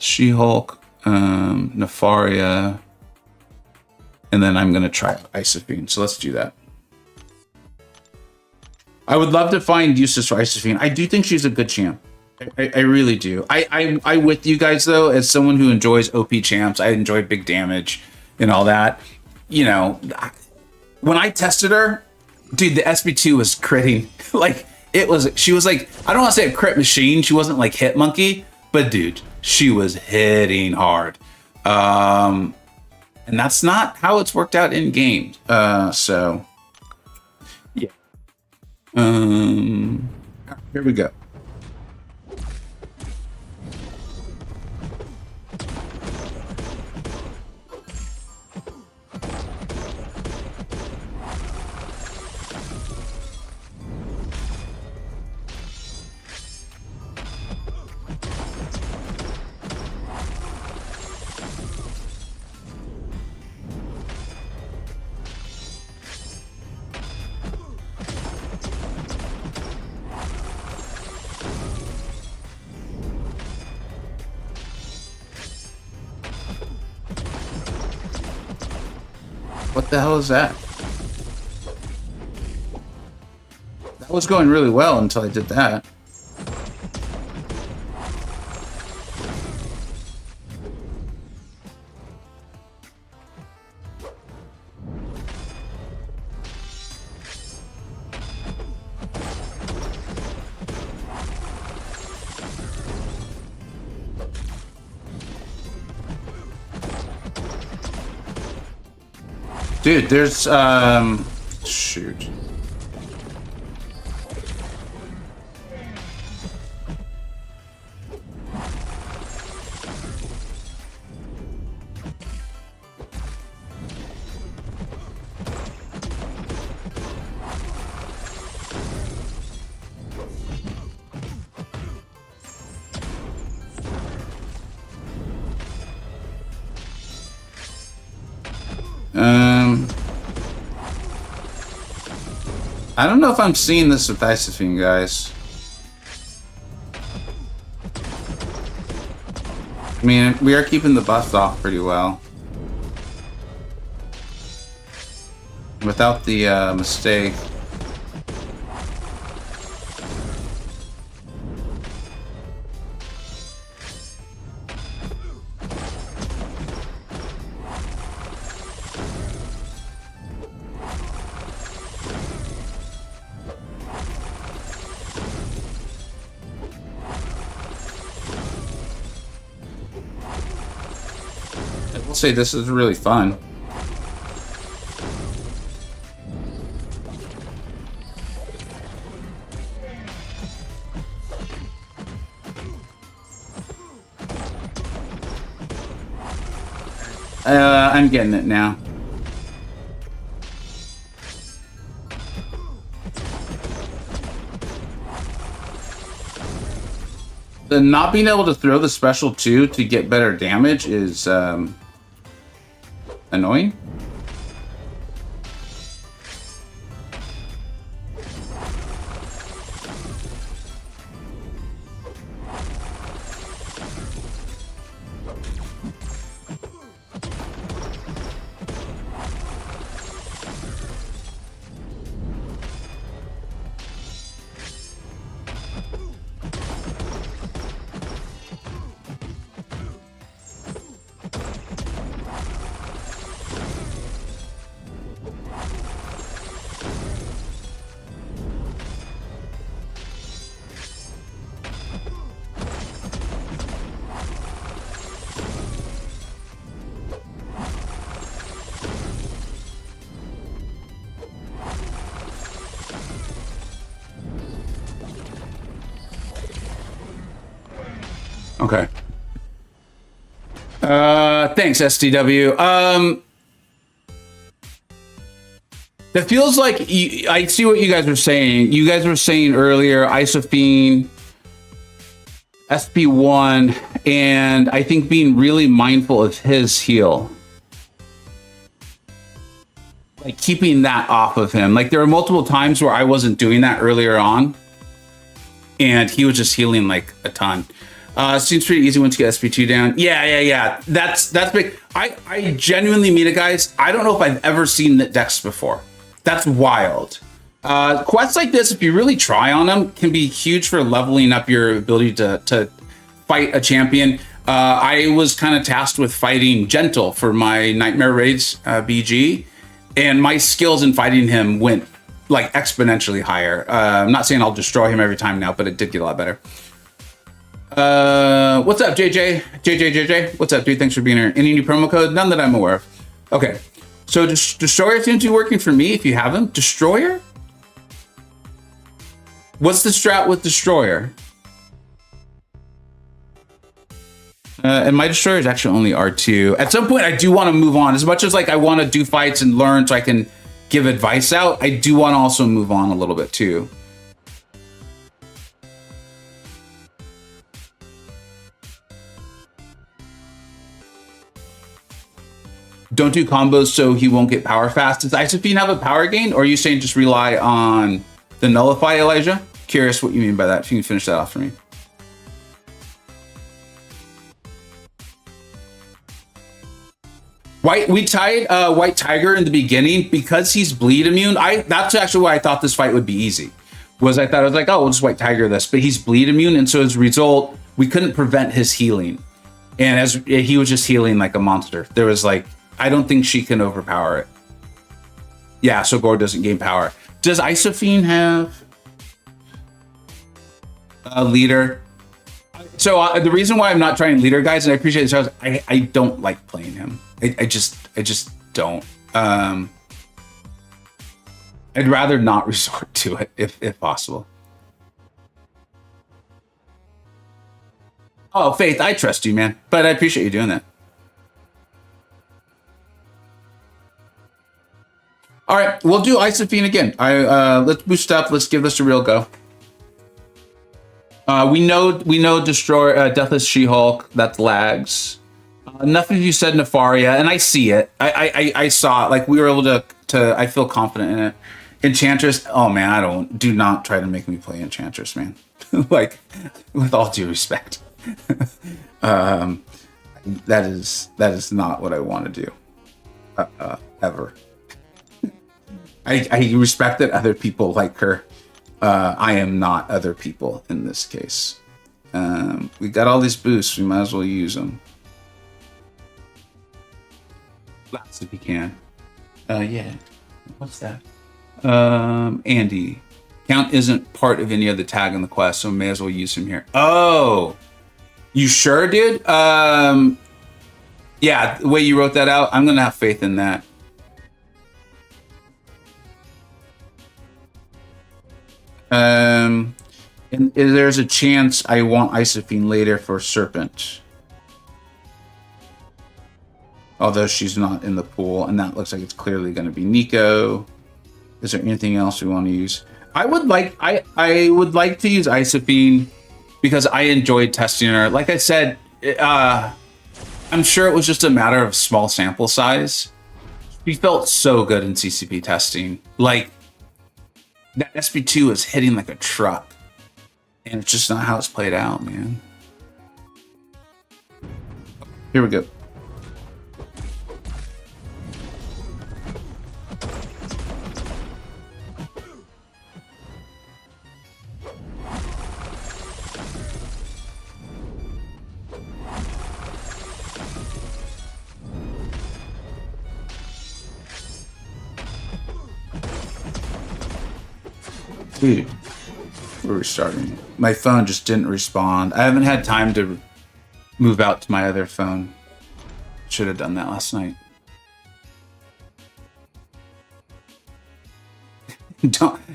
She-Hulk, Nefaria, and then I'm gonna try Isophene. So let's do that. I would love to find uses for Isophene. I do think she's a good champ. I really do. I with you guys though, as someone who enjoys OP champs, I enjoy big damage and all that. You know, when I tested her, dude, the SB2 was critting. Like she was like, I don't want to say a crit machine. She wasn't like Hit Monkey, but dude, she was hitting hard. And that's not how it's worked out in game. So yeah. Here we go. What the hell is that? That was going really well until I did that. Dude, there's shoot. I don't know if I'm seeing this with Isophene, guys. I mean, we are keeping the buff off pretty well. Without the mistake. say this is really fun. I'm getting it now. The not being able to throw the special 2 to get better damage is annoying. Okay. Thanks, STW. That feels like I see what you guys were saying. You guys were saying earlier, Isophene, SP1, and I think being really mindful of his heal. Like keeping that off of him. Like there were multiple times where I wasn't doing that earlier on, and he was just healing like a ton. Seems pretty easy once you get SP2 down. Yeah. That's big. I genuinely mean it, guys. I don't know if I've ever seen the decks before. That's wild. Quests like this, if you really try on them, can be huge for leveling up your ability to fight a champion. I was kind of tasked with fighting Gentle for my Nightmare Raids BG, and my skills in fighting him went like exponentially higher. I'm not saying I'll destroy him every time now, but it did get a lot better. What's up, JJ? What's up, dude? Thanks for being here. Any new promo code? None that I'm aware of. Okay, so Destroyer seems to be working for me if you have him. Destroyer? What's the strat with Destroyer? And my Destroyer is actually only R2. At some point, I do want to move on. As much as like I want to do fights and learn so I can give advice out, I do want to also move on a little bit too. Don't do combos so he won't get power fast. Does Isophene have a power gain, or are you saying just rely on the Nullify, Elijah? Curious what you mean by that. If you can finish that off for me. We tied White Tiger in the beginning because he's bleed immune. That's actually why I thought this fight would be easy. I was like, oh, we'll just White Tiger this, but he's bleed immune, and so as a result, we couldn't prevent his healing, and as he was just healing like a monster. There was like, I don't think she can overpower it. Yeah, so Gorr doesn't gain power. Does Isophene have a leader? So the reason why I'm not trying leader, guys, and I appreciate this, I don't like playing him. I just don't. I'd rather not resort to it if possible. Oh, Faith, I trust you, man, but I appreciate you doing that. All right, we'll do Isophene again. Let's boost up. Let's give this a real go. We know Destroy Deathless She-Hulk. That's lags. Nothing you said Nefaria, and I see it. I saw it. Like we were able to. I feel confident in it. Enchantress. Oh man, do not try to make me play Enchantress, man. Like with all due respect, that is not what I want to do. Ever. I respect that other people like her. I am not other people in this case. We got all these boosts. We might as well use them. Lots if you can. Yeah. What's that? Andy. Count isn't part of any other tag in the quest, so may as well use him here. Oh! You sure, dude? Yeah, the way you wrote that out, I'm gonna have faith in that. And there's a chance I want Isophine later for Serpent. Although she's not in the pool, and that looks like it's clearly going to be Nico. Is there anything else we want to use? I would like to use Isophine because I enjoyed testing her. Like I said, I'm sure it was just a matter of small sample size. She felt so good in CCP testing. Like, that SP2 is hitting like a truck. And it's just not how it's played out, man. Here we go. Dude, we're restarting. My phone just didn't respond. I haven't had time to move out to my other phone. Should have done that last night.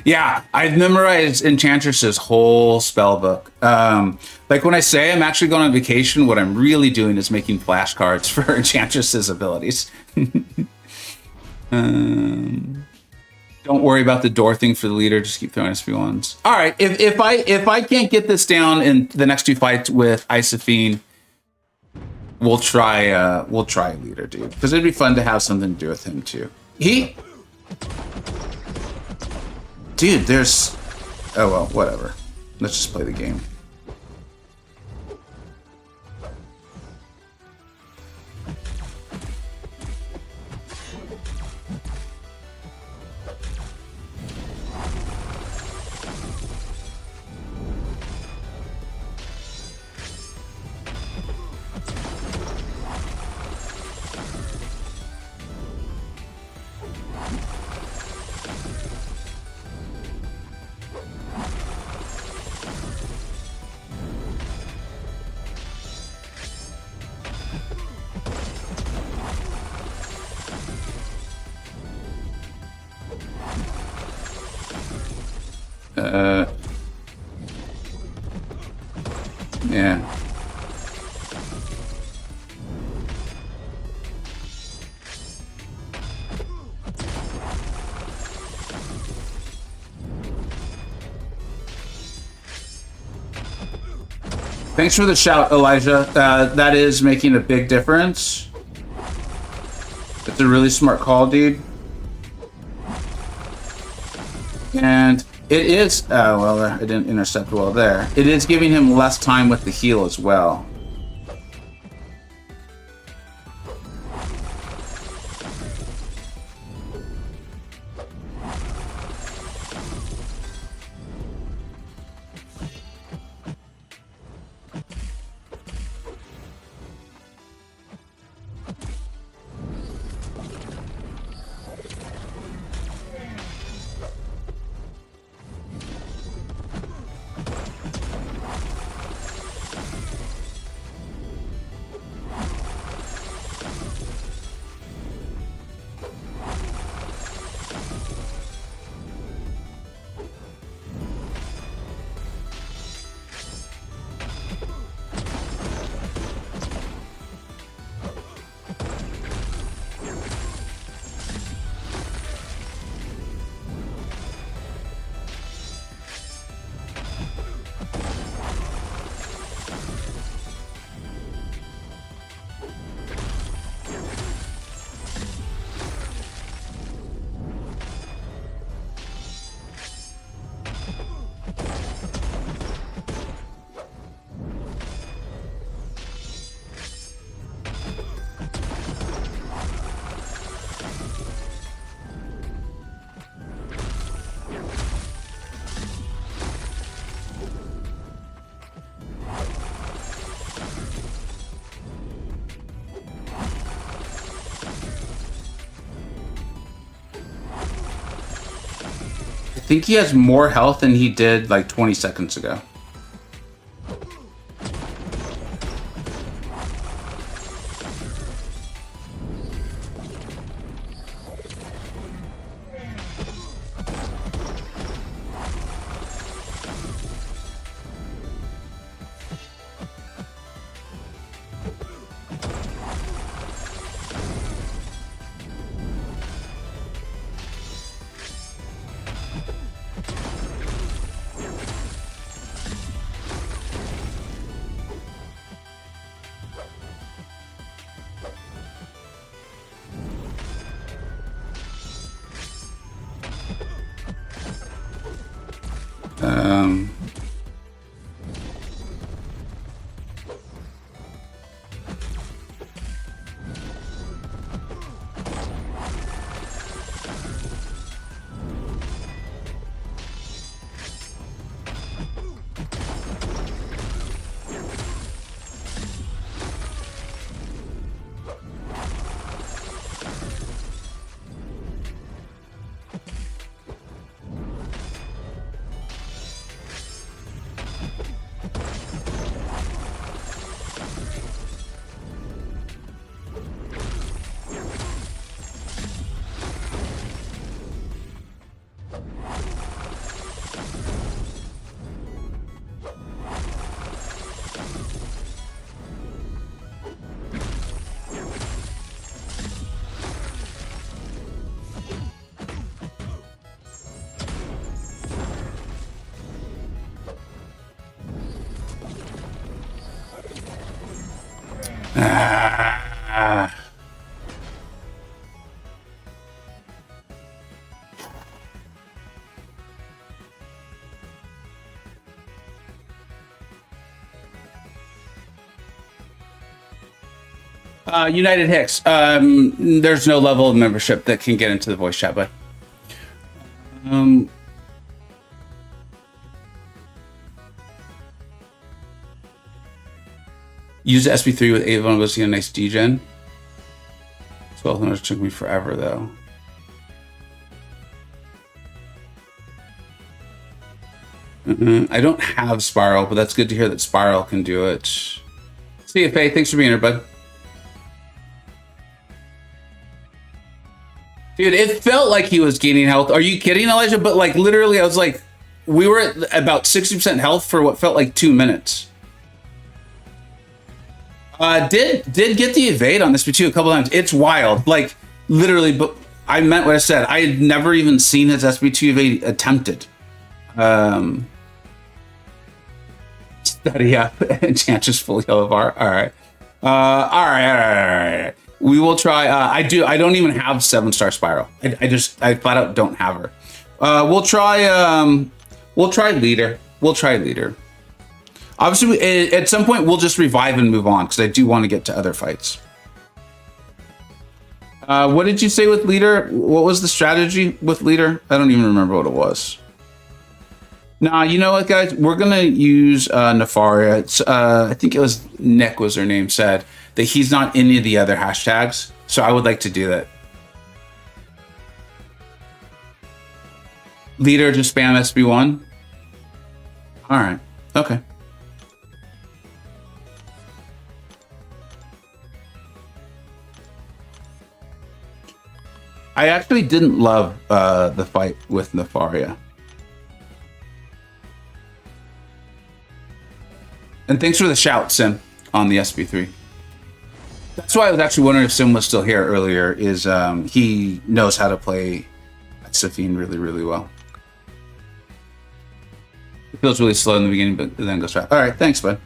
Yeah, I've memorized Enchantress's whole spell book. Like when I say I'm actually going on vacation, what I'm really doing is making flashcards for Enchantress's abilities. Don't worry about the door thing for the leader. Just keep throwing SP1s. All right. If I can't get this down in the next 2 fights with Isophine, we'll try leader, dude. Because it'd be fun to have something to do with him too. Dude, there's. Oh well, whatever. Let's just play the game. Yeah. Thanks for the shout, Elijah. That is making a big difference. It's a really smart call, dude. And it is, well, I didn't intercept well there. It is giving him less time with the heal as well. I think he has more health than he did like 20 seconds ago. Ah. United Hicks. There's no level of membership that can get into the voice chat, but use the SP3 with 8 vulnerability and a nice degen. 1200 took me forever though. I don't have Spiral, but that's good to hear that Spiral can do it. See you, Faye. Thanks for being here, bud. Dude, it felt like he was gaining health. Are you kidding, Elijah? But like literally, I was like, we were at about 60% health for what felt like 2 minutes. Did get the evade on this too a couple times. It's wild, like literally. But I meant what I said. I had never even seen his SB2 evade attempted. Study up and chance is full yellow bar. All right. All right. We will try. I don't even have 7-star Spiral. I flat out don't have her. We'll try leader. We'll try leader. Obviously, at some point we'll just revive and move on because I do want to get to other fights. What did you say with leader? What was the strategy with leader? I don't even remember what it was. Nah, you know what, guys? We're gonna use Nefaria. I think it was Nick was her name, said that he's not any of the other hashtags, so I would like to do that. Leader, just spam SB1. All right. Okay. I actually didn't love the fight with Nefaria. And thanks for the shout, Sim, on the SB3. That's why I was actually wondering if Sim was still here earlier, is he knows how to play Safine really, really well. It feels really slow in the beginning, but then goes fast. All right, thanks, bud.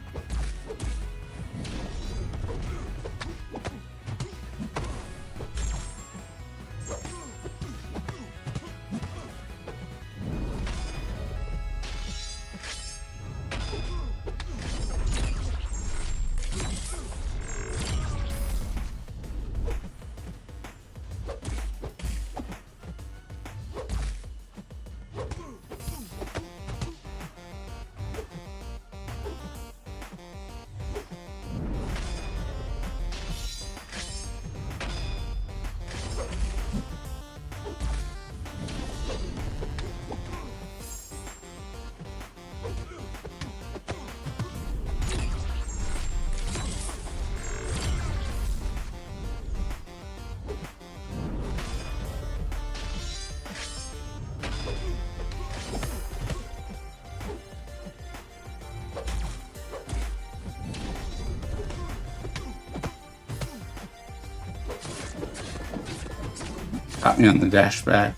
Got me on the dash back.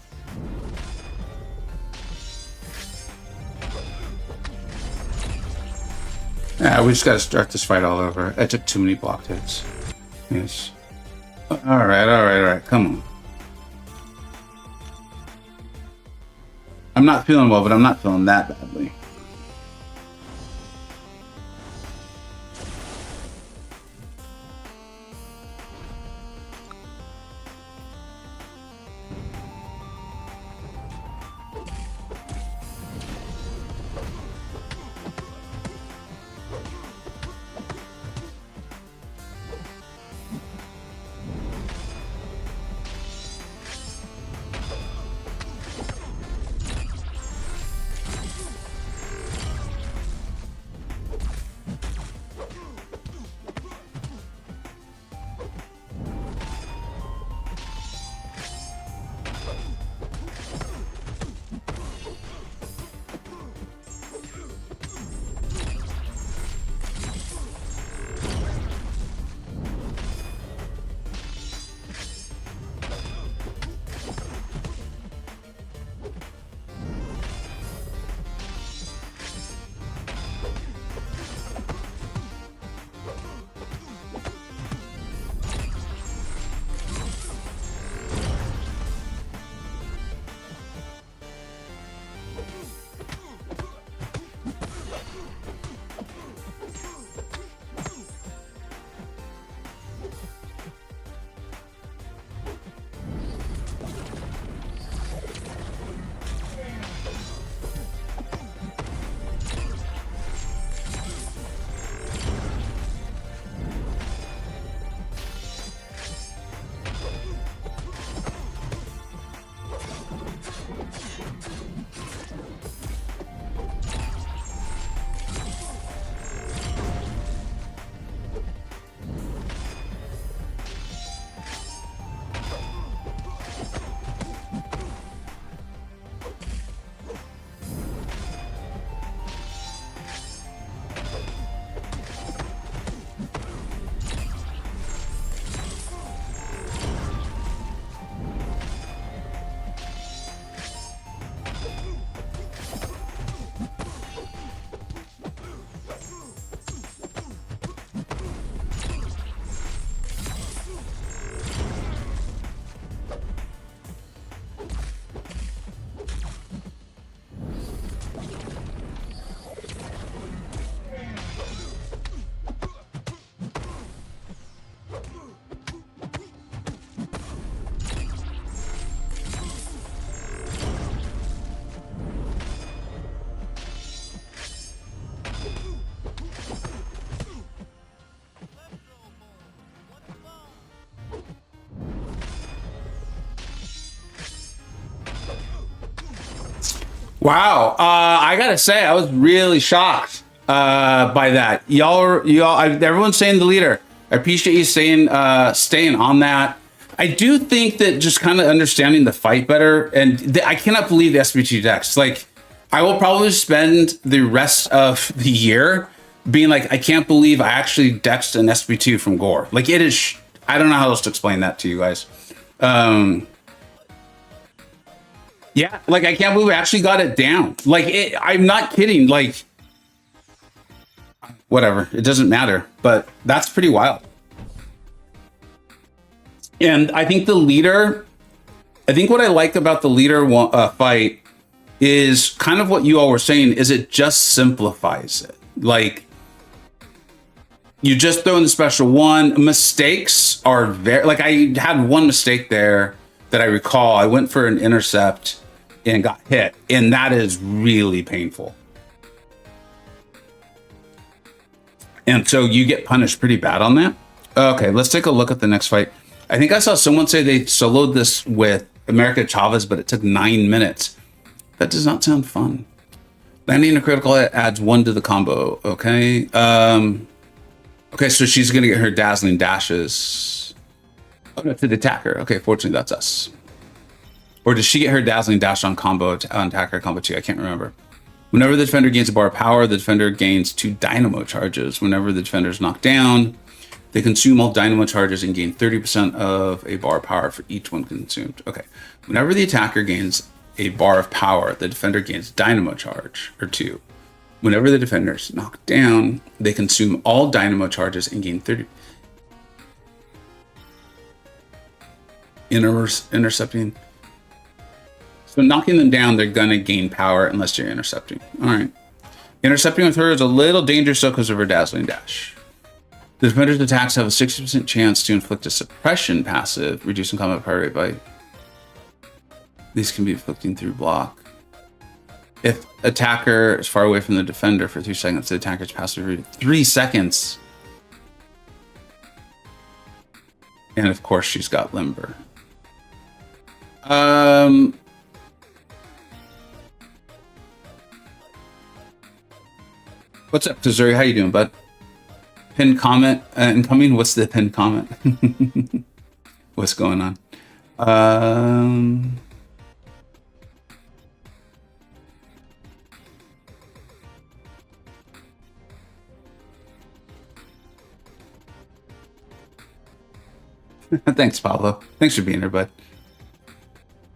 Yeah, we just got to start this fight all over. I took too many blocked hits. Yes. All right. Come on. I'm not feeling well, but I'm not feeling that badly. Wow. I gotta say, I was really shocked by that. Everyone's saying the leader. I appreciate you saying staying on that. I do think that just kind of understanding the fight better, and I cannot believe the SB2 decks. Like, I will probably spend the rest of the year being like, I can't believe I actually dexed an SB2 from Gorr. Like, it is. I don't know how else to explain that to you guys. Yeah, like I can't believe we actually got it down. Like, I'm not kidding. Like, whatever, it doesn't matter. But that's pretty wild. And I think the leader. I think what I like about the leader fight is kind of what you all were saying. Is it just simplifies it? Like, you just throw in the special one. Mistakes are very. Like, I had one mistake there that I recall. I went for an intercept and got hit, and that is really painful. And so you get punished pretty bad on that. Okay, let's take a look at the next fight. I think I saw someone say they soloed this with America Chavez, but it took 9 minutes. That does not sound fun. Landing a critical adds 1 to the combo. Okay. Okay, so she's gonna get her dazzling dashes. Oh, no, to the attacker. Okay, fortunately that's us. Or does she get her dazzling dash on combo on attacker combo 2? I can't remember. Whenever the defender gains a bar of power, the defender gains 2 dynamo charges. Whenever the defender is knocked down, they consume all dynamo charges and gain 30% of a bar of power for each one consumed. Okay. Whenever the attacker gains a bar of power, the defender gains dynamo charge or 2. Whenever the defender is knocked down, they consume all dynamo charges and gain 30. Intercepting. So knocking them down, they're gonna gain power unless you're intercepting. All right. Intercepting with her is a little dangerous though because of her dazzling dash. The defender's attacks have a 60% chance to inflict a suppression passive, reducing combat power rate by. These can be inflicting through block. If attacker is far away from the defender for 3 seconds, the attacker's passive rate 3 seconds. And of course, she's got limber. What's up, Tazuri? How you doing, bud? Pin comment incoming. What's the pin comment? What's going on? Thanks, Pablo. Thanks for being here, bud.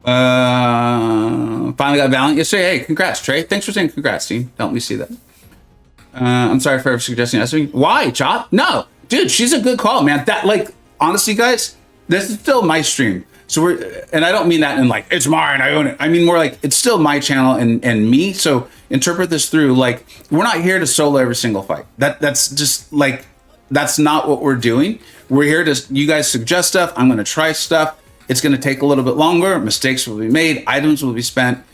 Finally got Valiant yesterday. Hey, congrats, Trey. Thanks for saying congrats, team. Help me see that. I'm sorry for suggesting that. Why, Chop? No, dude, she's a good call, man. That, like, honestly, guys, this is still my stream. So and I don't mean that in like, it's mine, I own it. I mean more like, it's still my channel and me. So interpret this through, like, we're not here to solo every single fight. That's just like, that's not what we're doing. We're here to, you guys suggest stuff. I'm going to try stuff. It's going to take a little bit longer. Mistakes will be made. Items will be spent.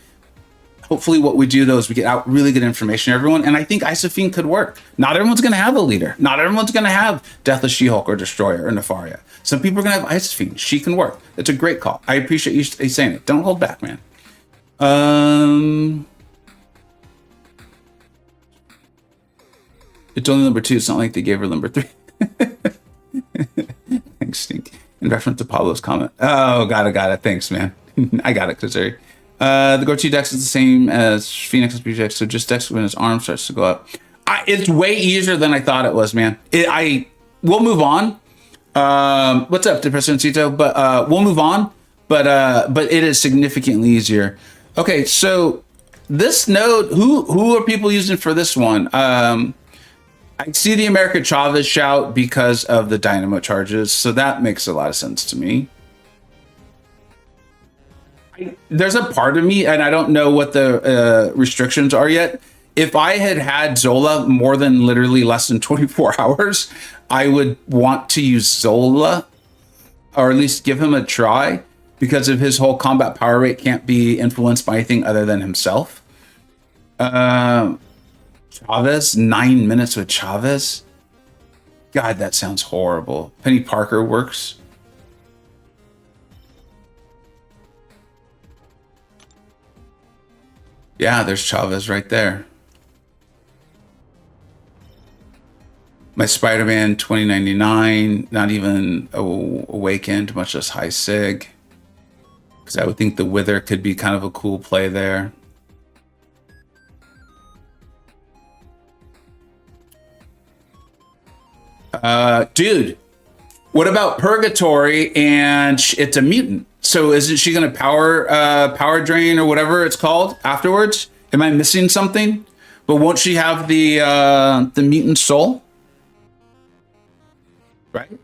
Hopefully what we do though is we get out really good information to everyone. And I think Isophene could work. Not everyone's going to have a leader. Not everyone's going to have Deathless She-Hulk or Destroyer or Nefaria. Some people are going to have Isophene. She can work. It's a great call. I appreciate you saying it. Don't hold back, man. It's only number 2. It's not like they gave her number 3. Thanks, Stink. In reference to Pablo's comment. Oh, got it. Thanks, man. I got it, Kazuri. The Gorr 2 dex is the same as Phoenix SB dex, so just dex when his arm starts to go up. It's way easier than I thought it was, man. We'll move on. What's up, Depressioncito? But we'll move on. But it is significantly easier. Okay, so this node, who are people using for this one? I see the America Chavez shout because of the dynamo charges, so that makes a lot of sense to me. There's a part of me, and I don't know what the restrictions are yet. If I had Zola more than literally less than 24 hours, I would want to use Zola, or at least give him a try, because of his whole combat power rate can't be influenced by anything other than himself. Chavez, 9 minutes with Chavez. God, that sounds horrible. Penny Parker works. Yeah, there's Chavez right there. My Spider-Man 2099, not even awakened, much less high sig. Because I would think the Wither could be kind of a cool play there. Dude, what about Purgatory and it's a mutant? So isn't she going to power drain or whatever it's called afterwards? Am I missing something? But won't she have the mutant soul? Right?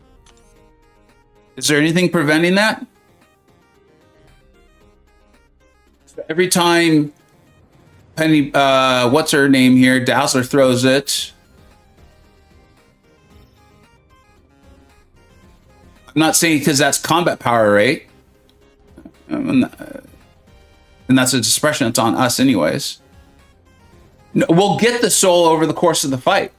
Is there anything preventing that? So every time Peni, what's her name here? Dazzler throws it. I'm not saying because that's combat power rate. And that's a suppression that's on us anyways. No, we'll get the soul over the course of the fight.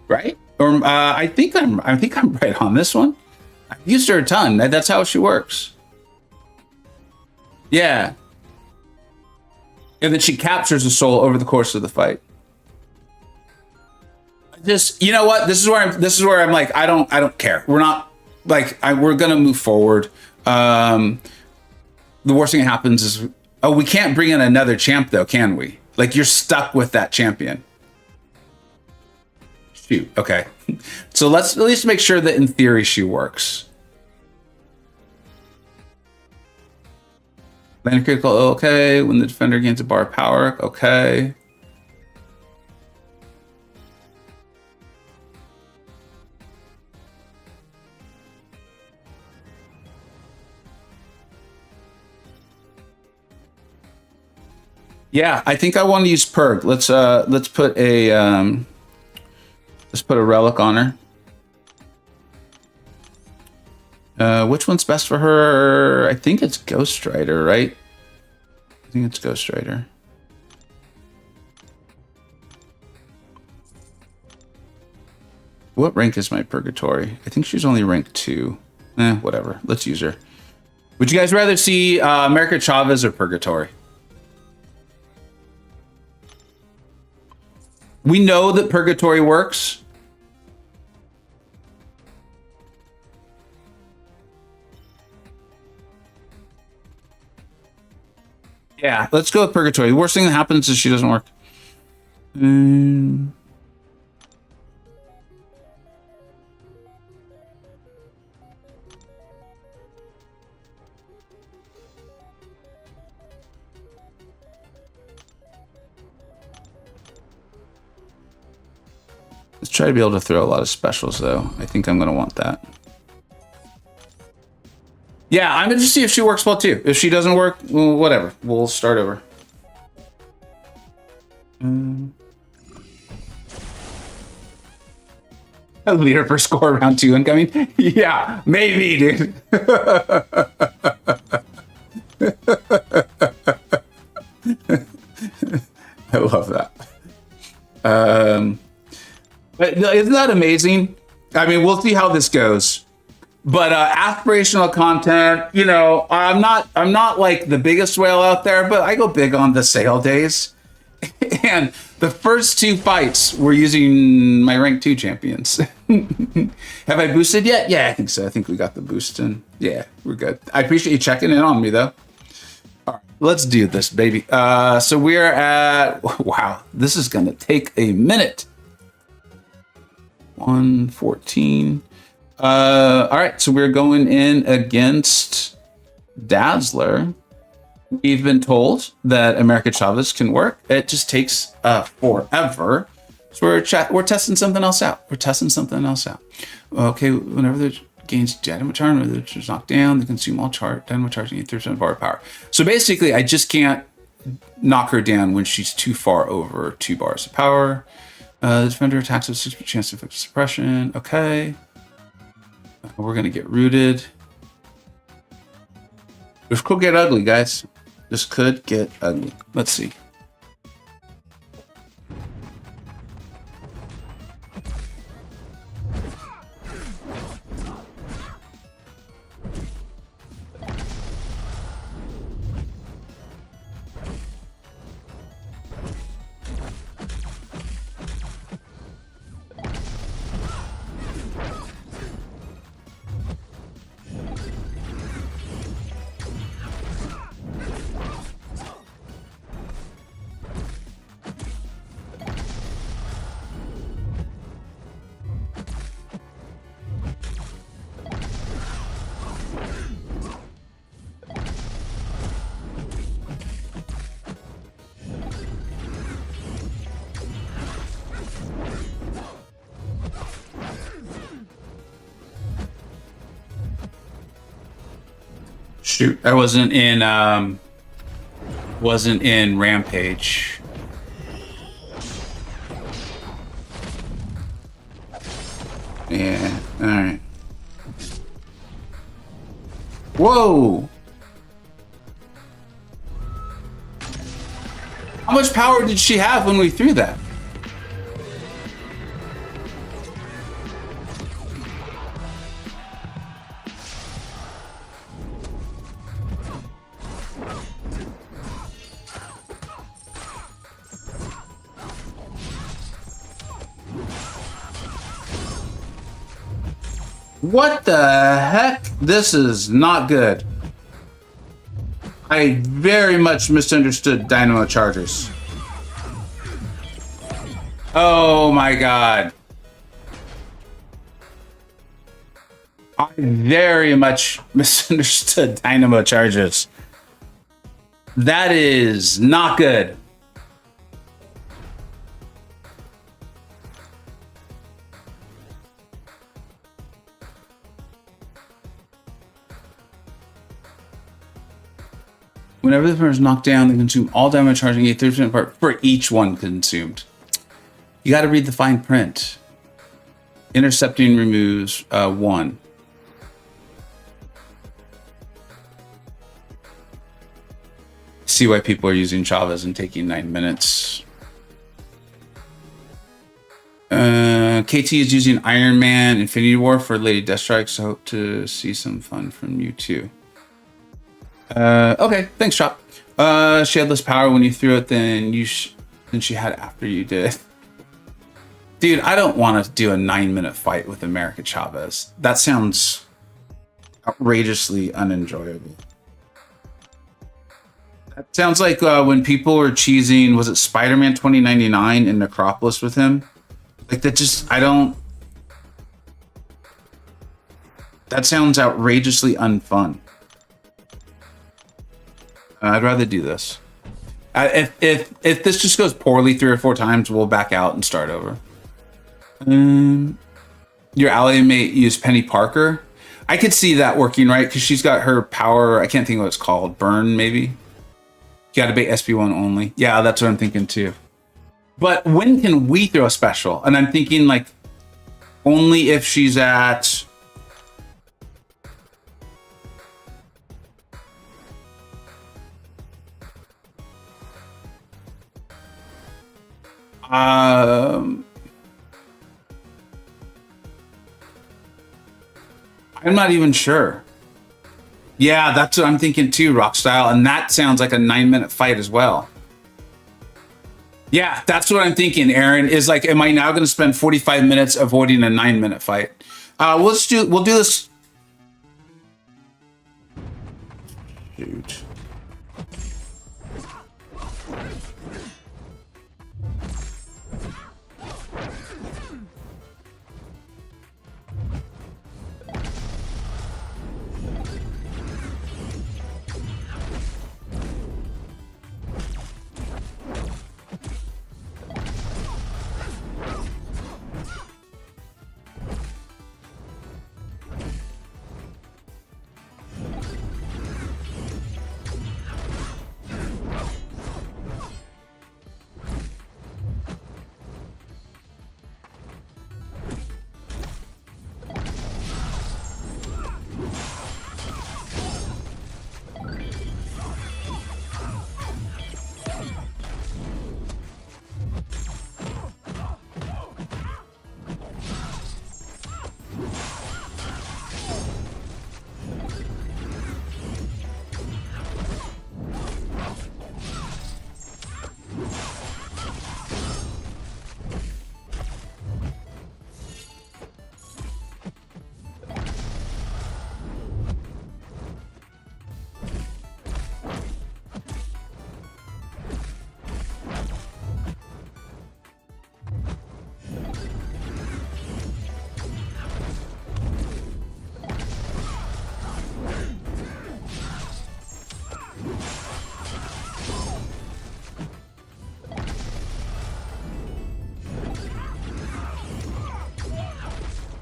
Right? Or I think I'm right on this one. I've used her a ton. That's how she works. Yeah. And then she captures the soul over the course of the fight. Just, you know what? This is where I'm like, I don't care. We're not like we're gonna move forward. The worst thing that happens is, oh, we can't bring in another champ though, can we? Like you're stuck with that champion. Shoot. Okay. So let's at least make sure that in theory she works. Land critical, okay. When the defender gains a bar of power, okay. Yeah, I think I want to use Purg. Let's put a relic on her. Which one's best for her? I think it's Ghost Rider, right? I think it's Ghost Rider. What rank is my Purgatory? I think she's only rank 2. Whatever. Let's use her. Would you guys rather see America Chavez or Purgatory? We know that Purgatory works. Yeah, let's go with Purgatory. The worst thing that happens is she doesn't work. Let's try to be able to throw a lot of specials, though. I think I'm going to want that. Yeah, I'm going to see if she works well, too. If she doesn't work, well, whatever. We'll start over. A leader for score round 2 incoming? Yeah, maybe, dude. I love that. But isn't that amazing? I mean, we'll see how this goes. But aspirational content, you know, I'm not like the biggest whale out there, but I go big on the sale days. And the first 2 fights were using my rank 2 champions. Have I boosted yet? Yeah, I think so. I think we got the boost in. Yeah, we're good. I appreciate you checking in on me, though. All right, let's do this, baby. So we're at, wow, this is going to take a minute. 114. All right, so we're going in against Dazzler. We've been told that America Chavez can work. It just takes forever. So we're testing something else out. Okay, whenever the gains dynamo charge, whenever it's knocked down, they consume all dynamo charge and 3% bar power. So basically, I just can't knock her down when she's too far over 2 bars of power. The defender attacks with 6% chance to inflict suppression. Okay. We're going to get rooted. This could get ugly, guys. This could get ugly. Let's see. Shoot, I wasn't in Rampage. Yeah, all right. Whoa! How much power did she have when we threw that? What the heck? This is not good. I very much misunderstood dynamo charges. Oh my god. I very much misunderstood dynamo charges. That is not good. Whenever the person is knocked down, they consume all damage, charging a 30% part for each one consumed. You got to read the fine print. Intercepting removes 1. See why people are using Chavez and taking 9 minutes. KT is using Iron Man Infinity War for Lady Deathstrike, so hope to see some fun from you too. Okay, thanks, Chop. She had less power when you threw it than she had after you did. Dude, I don't want to do a 9-minute fight with America Chavez. That sounds outrageously unenjoyable. That sounds like when people were cheesing, was it Spider-Man 2099 in Necropolis with him? Like that just, that sounds outrageously unfun. I'd rather do this. If this just goes poorly 3 or 4 times, we'll back out and start over. Your ally mate used Peni Parker. I could see that working, right? Because she's got her power. I can't think of what it's called. Burn, maybe. You got to bait SP1 only. Yeah, that's what I'm thinking too. But when can we throw a special? And I'm thinking like only if she's at. I'm not even sure. Yeah, that's what I'm thinking too, Rockstyle. And that sounds like a 9-minute fight as well. Yeah, that's what I'm thinking, Aaron, is like, am I now going to spend 45 minutes avoiding a 9-minute fight? We'll do this. Shoot.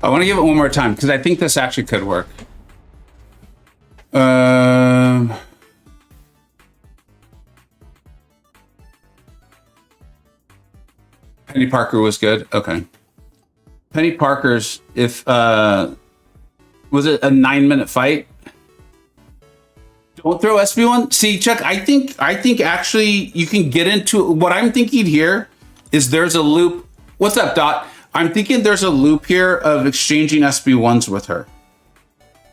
I want to give it one more time because I think this actually could work. Penny Parker was good. Okay. Penny Parker's, if was it a 9-minute fight? Don't throw SB1. See, Chuck, I think actually you can get into what I'm thinking here is there's a loop. What's up, Dot? I'm thinking there's a loop here of exchanging SB1s with her.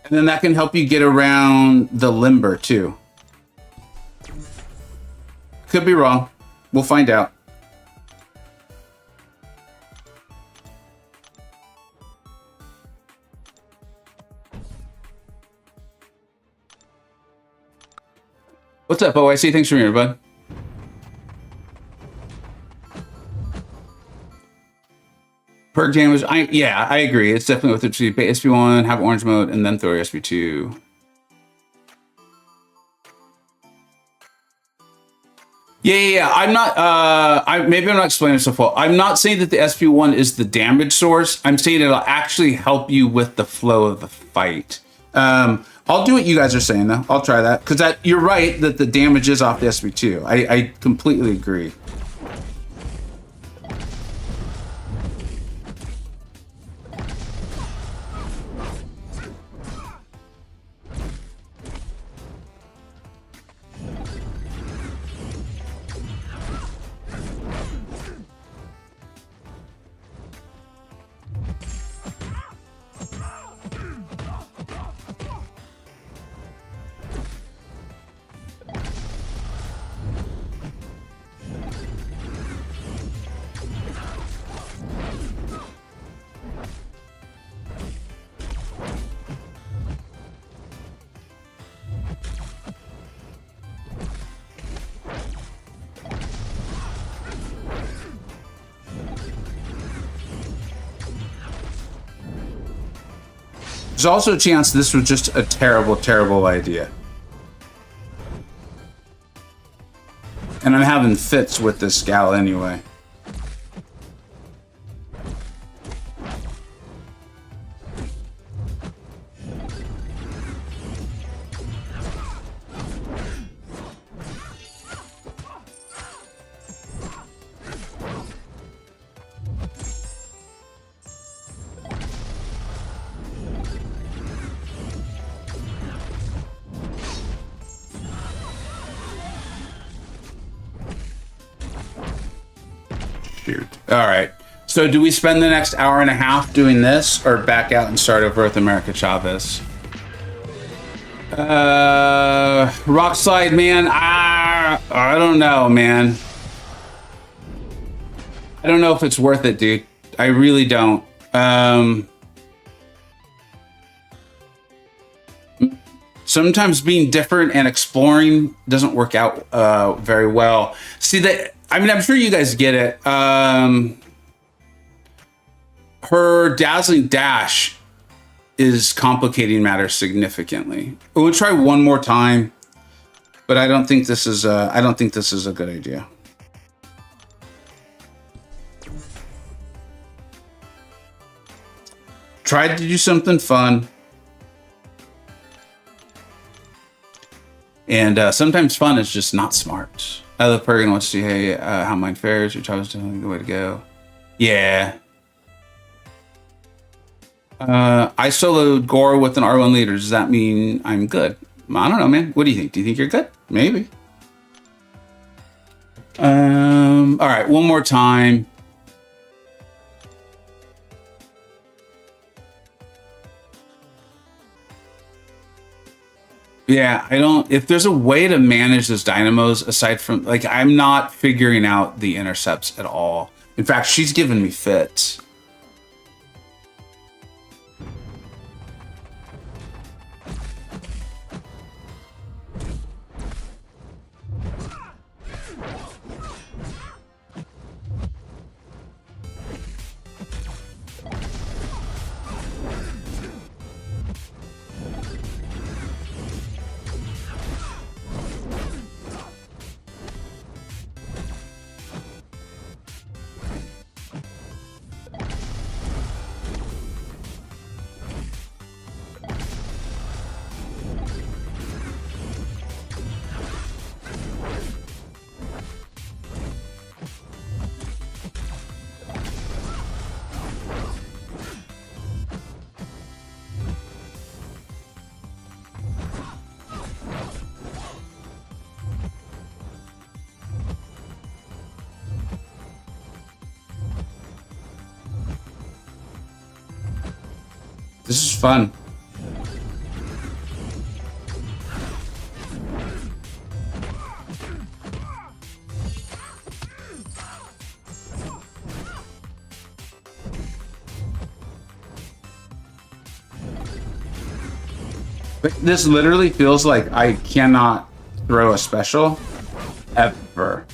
And then that can help you get around the limber too. Could be wrong. We'll find out. What's up, OIC? Thanks for being here, bud. Perk damage. Yeah, I agree. It's definitely worth it to pay SB1, have orange mode, and then throw your SB2. Yeah. I'm not. Maybe I'm not explaining so well. I'm not saying that the SB1 is the damage source. I'm saying it'll actually help you with the flow of the fight. I'll do what you guys are saying, though. I'll try that. Because you're right that the damage is off the SB2. I completely agree. There's also a chance this was just a terrible, terrible idea. And I'm having fits with this gal anyway. All right. So do we spend the next hour and a half doing this or back out and start over with America Chavez? Rock slide, man. I don't know, man. I don't know if it's worth it, dude. I really don't. Sometimes being different and exploring doesn't work out very well. See that? I mean, I'm sure you guys get it. Her dazzling dash is complicating matters significantly. We'll try one more time, but I don't think this is. I don't think this is a good idea. Tried to do something fun. And sometimes fun is just not smart. I love Perkin wants to see, hey, how mine fares. Your job is definitely the way to go. Yeah. I soloed Gorr with an R1 leader. Does that mean I'm good? I don't know, man. What do you think? Do you think you're good? Maybe. All right, one more time. Yeah, I don't. If there's a way to manage those dynamos aside from, like, I'm not figuring out the intercepts at all. In fact, she's giving me fits. This is fun. This literally feels like I cannot throw a special ever.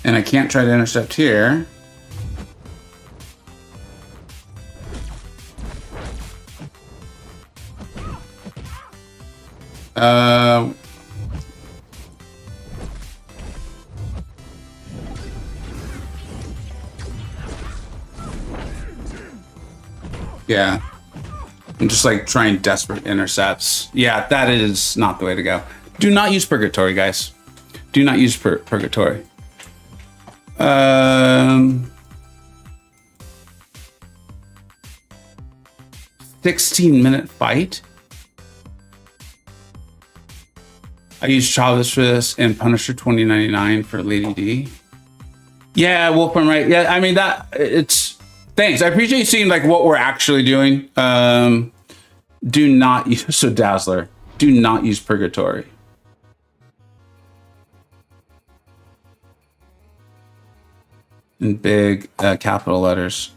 And I can't try to intercept here. Yeah. I'm just like trying desperate intercepts. Yeah, that is not the way to go. Do not use Purgatory, guys. Do not use Purgatory. 16-minute fight. I use Childish for this and Punisher 2099 for Lady D. Yeah, Wolfram, right? Yeah, I mean that it's. Thanks. I appreciate you seeing like what we're actually doing. Do not use Dazzler. Do not use Purgatory. In big capital letters.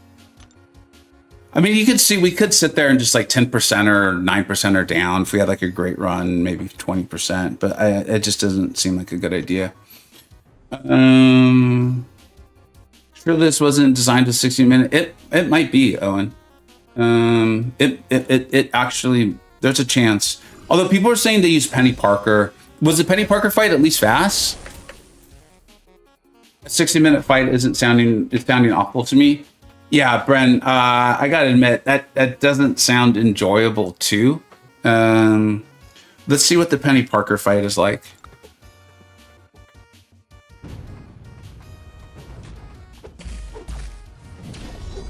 I mean, you could see we could sit there and just like 10% or 9% or down if we had like a great run, maybe 20%, but it just doesn't seem like a good idea. Sure, this wasn't designed to 60-minute. It might be, Owen. It actually, there's a chance. Although people are saying they use Peni Parker. Was the Peni Parker fight at least fast? A 60-minute fight isn't sounding, it's sounding awful to me. Yeah, Bren, I gotta admit, that doesn't sound enjoyable too. Let's see what the Peni Parker fight is like.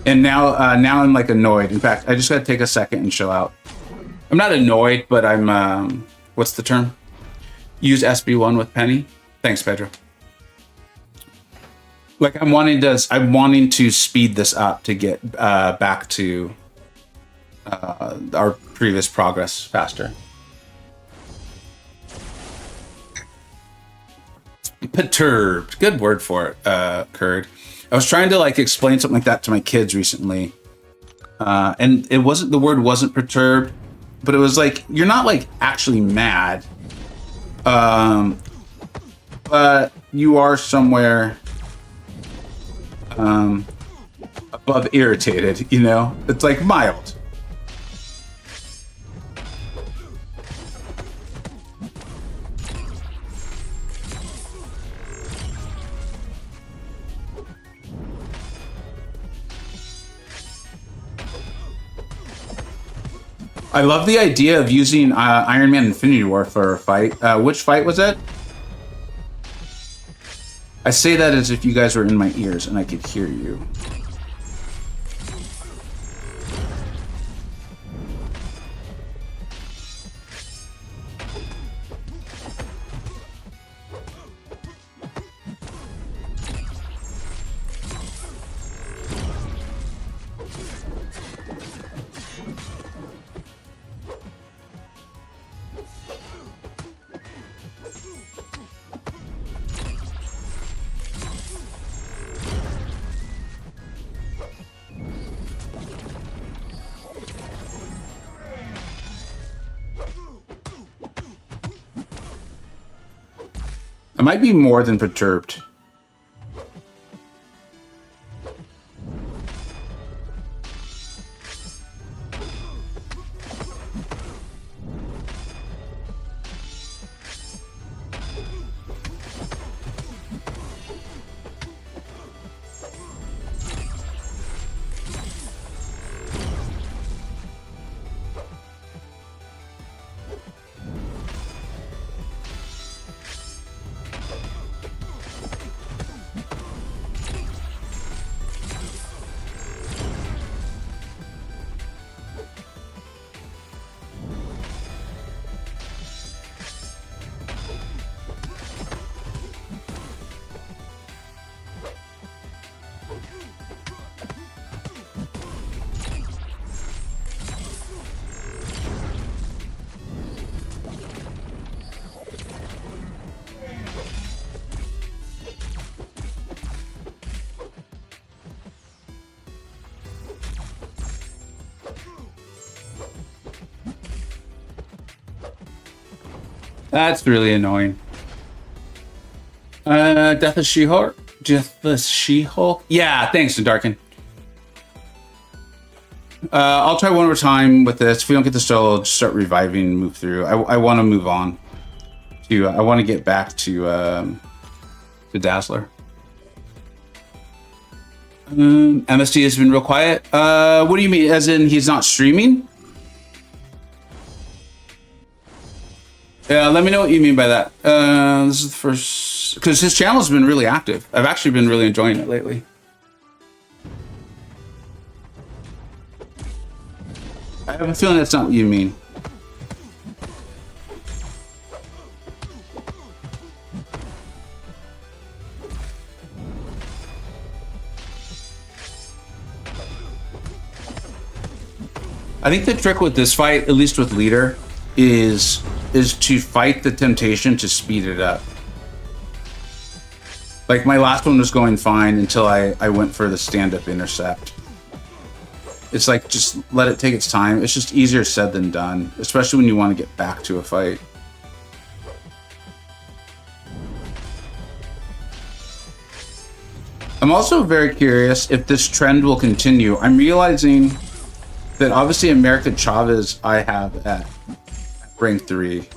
And now I'm like annoyed. In fact, I just gotta take a second and chill out. I'm not annoyed, but I'm, what's the term? Use SB1 with Peni. Thanks, Pedro. Like I'm wanting to speed this up to get back to our previous progress faster. Perturbed, good word for it, Curd. I was trying to like explain something like that to my kids recently, and it wasn't, the word wasn't perturbed, but it was like you're not like actually mad, but you are somewhere above irritated, you know? It's like mild. I love the idea of using Iron Man Infinity War for a fight. Which fight was that? I say that as if you guys were in my ears and I could hear you. I might be more than perturbed. That's really annoying. Death of She-Hulk? Death of She-Hulk? Yeah, thanks, Darkin. I'll try one more time with this. If we don't get this, I'll just start reviving and move through. I want to move on. I want to get back to Dazzler. MSD has been real quiet. What do you mean? As in he's not streaming? Yeah, let me know what you mean by that. This is the first... Because his channel's been really active. I've actually been really enjoying it lately. I have a feeling that's not what you mean. I think the trick with this fight, at least with leader, is to fight the temptation to speed it up. Like my last one was going fine until I went for the stand-up intercept. It's like, just let it take its time. It's just easier said than done, especially when you want to get back to a fight. I'm also very curious if this trend will continue. I'm realizing that obviously America Chavez I have at rank 3,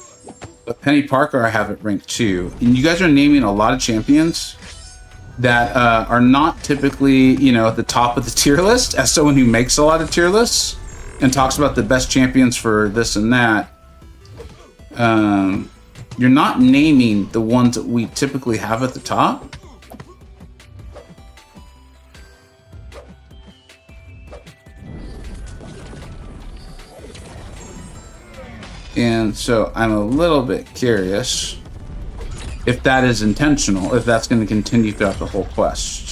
but Peni Parker I have at rank 2. And you guys are naming a lot of champions that are not typically, you know, at the top of the tier list. As someone who makes a lot of tier lists and talks about the best champions for this and that, you're not naming the ones that we typically have at the top. And so I'm a little bit curious if that is intentional, if that's going to continue throughout the whole quest.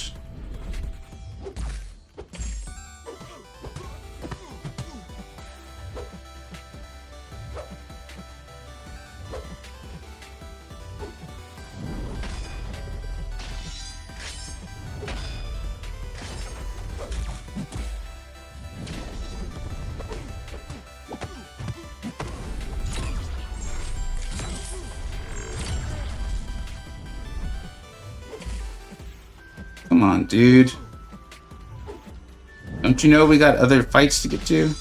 Come on, dude. Don't you know we got other fights to get to?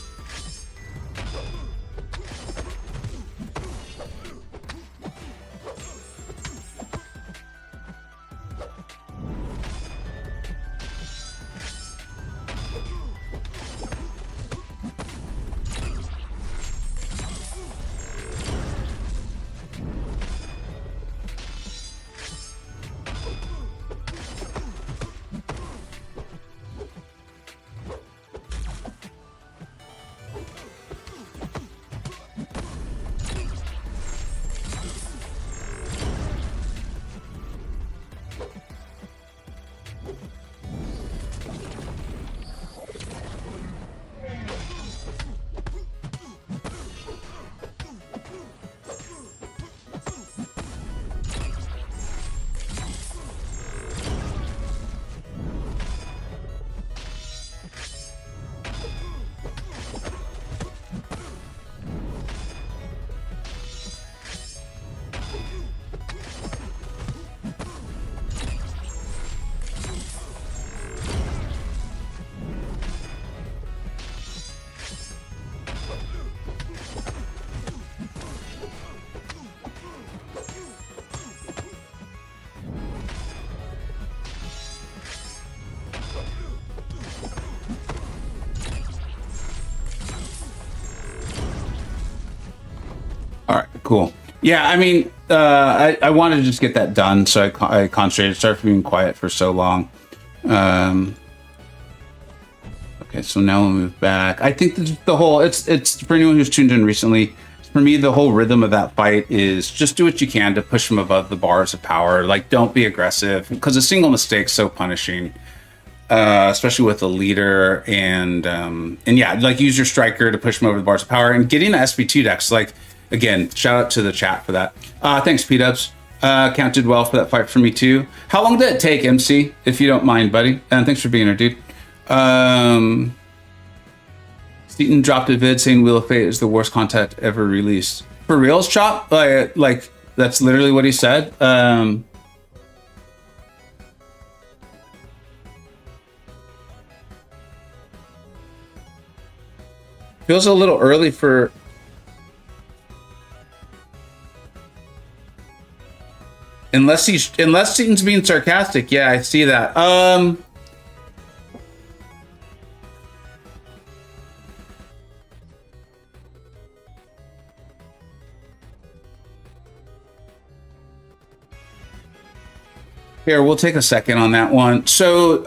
Cool. Yeah, I mean, I wanted to just get that done, so I concentrated. Started being quiet for so long. Okay, so now we'll move back. I think the whole it's for anyone who's tuned in recently. For me, the whole rhythm of that fight is just do what you can to push them above the bars of power. Like, don't be aggressive, because a single mistake's so punishing, especially with a leader. And yeah, like use your striker to push them over the bars of power and getting the SP2 decks. Like. Again, shout out to the chat for that. Thanks, P-Dubs. Counted well for that fight for me, too. How long did it take, MC, if you don't mind, buddy? And thanks for being here, dude. Seaton dropped a vid saying Wheel of Fate is the worst content ever released. For reals, Chop? Like that's literally what he said. Feels a little early for... Unless he's being sarcastic. Yeah, I see that. Here, we'll take a second on that one. So,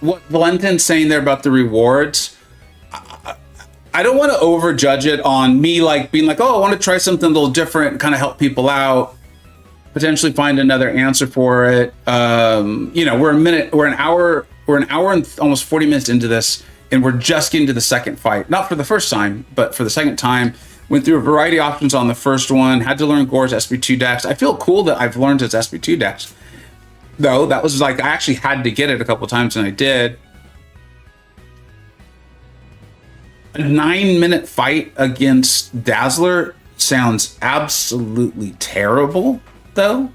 what Valentin's saying there about the rewards, I don't want to overjudge it on me, like being like, oh, I want to try something a little different, kind of help people out, potentially find another answer for it. You know, we're an hour and almost 40 minutes into this, and we're just getting to the second fight. Not for the first time, but for the second time. Went through a variety of options on the first one, had to learn Gorr's SB2 decks. I feel cool that I've learned his SB2 decks, though. That was like, I actually had to get it a couple times, and I did. A 9-minute fight against Dazzler sounds absolutely terrible, though.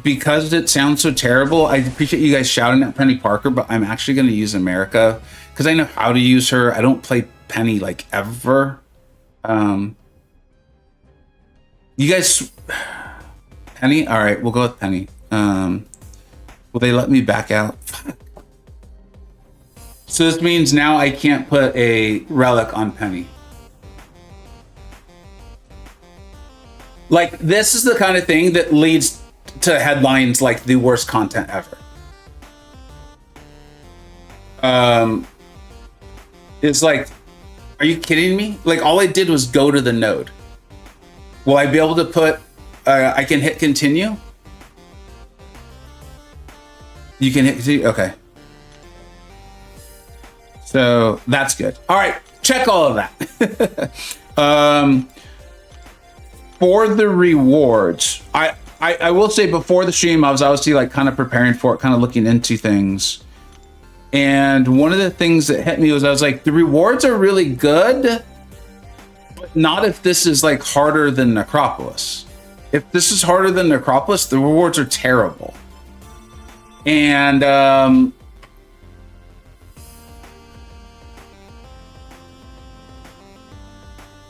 Because it sounds so terrible, I appreciate you guys shouting at Peni Parker, but I'm actually going to use America because I know how to use her. I don't play Peni like ever. You guys, Peni? All right, we'll go with Peni. Will they let me back out? So this means now I can't put a relic on Peni. Like, this is the kind of thing that leads to headlines like the worst content ever. It's like, are you kidding me? Like, all I did was go to the node. Will I be able to put, I can hit continue? You can hit continue? Okay. So that's good. All right, check all of that. For the rewards, I will say before the stream, I was obviously like kind of preparing for it, kind of looking into things. And one of the things that hit me was I was like, the rewards are really good, but not if this is like harder than Necropolis. If this is harder than Necropolis, the rewards are terrible. And I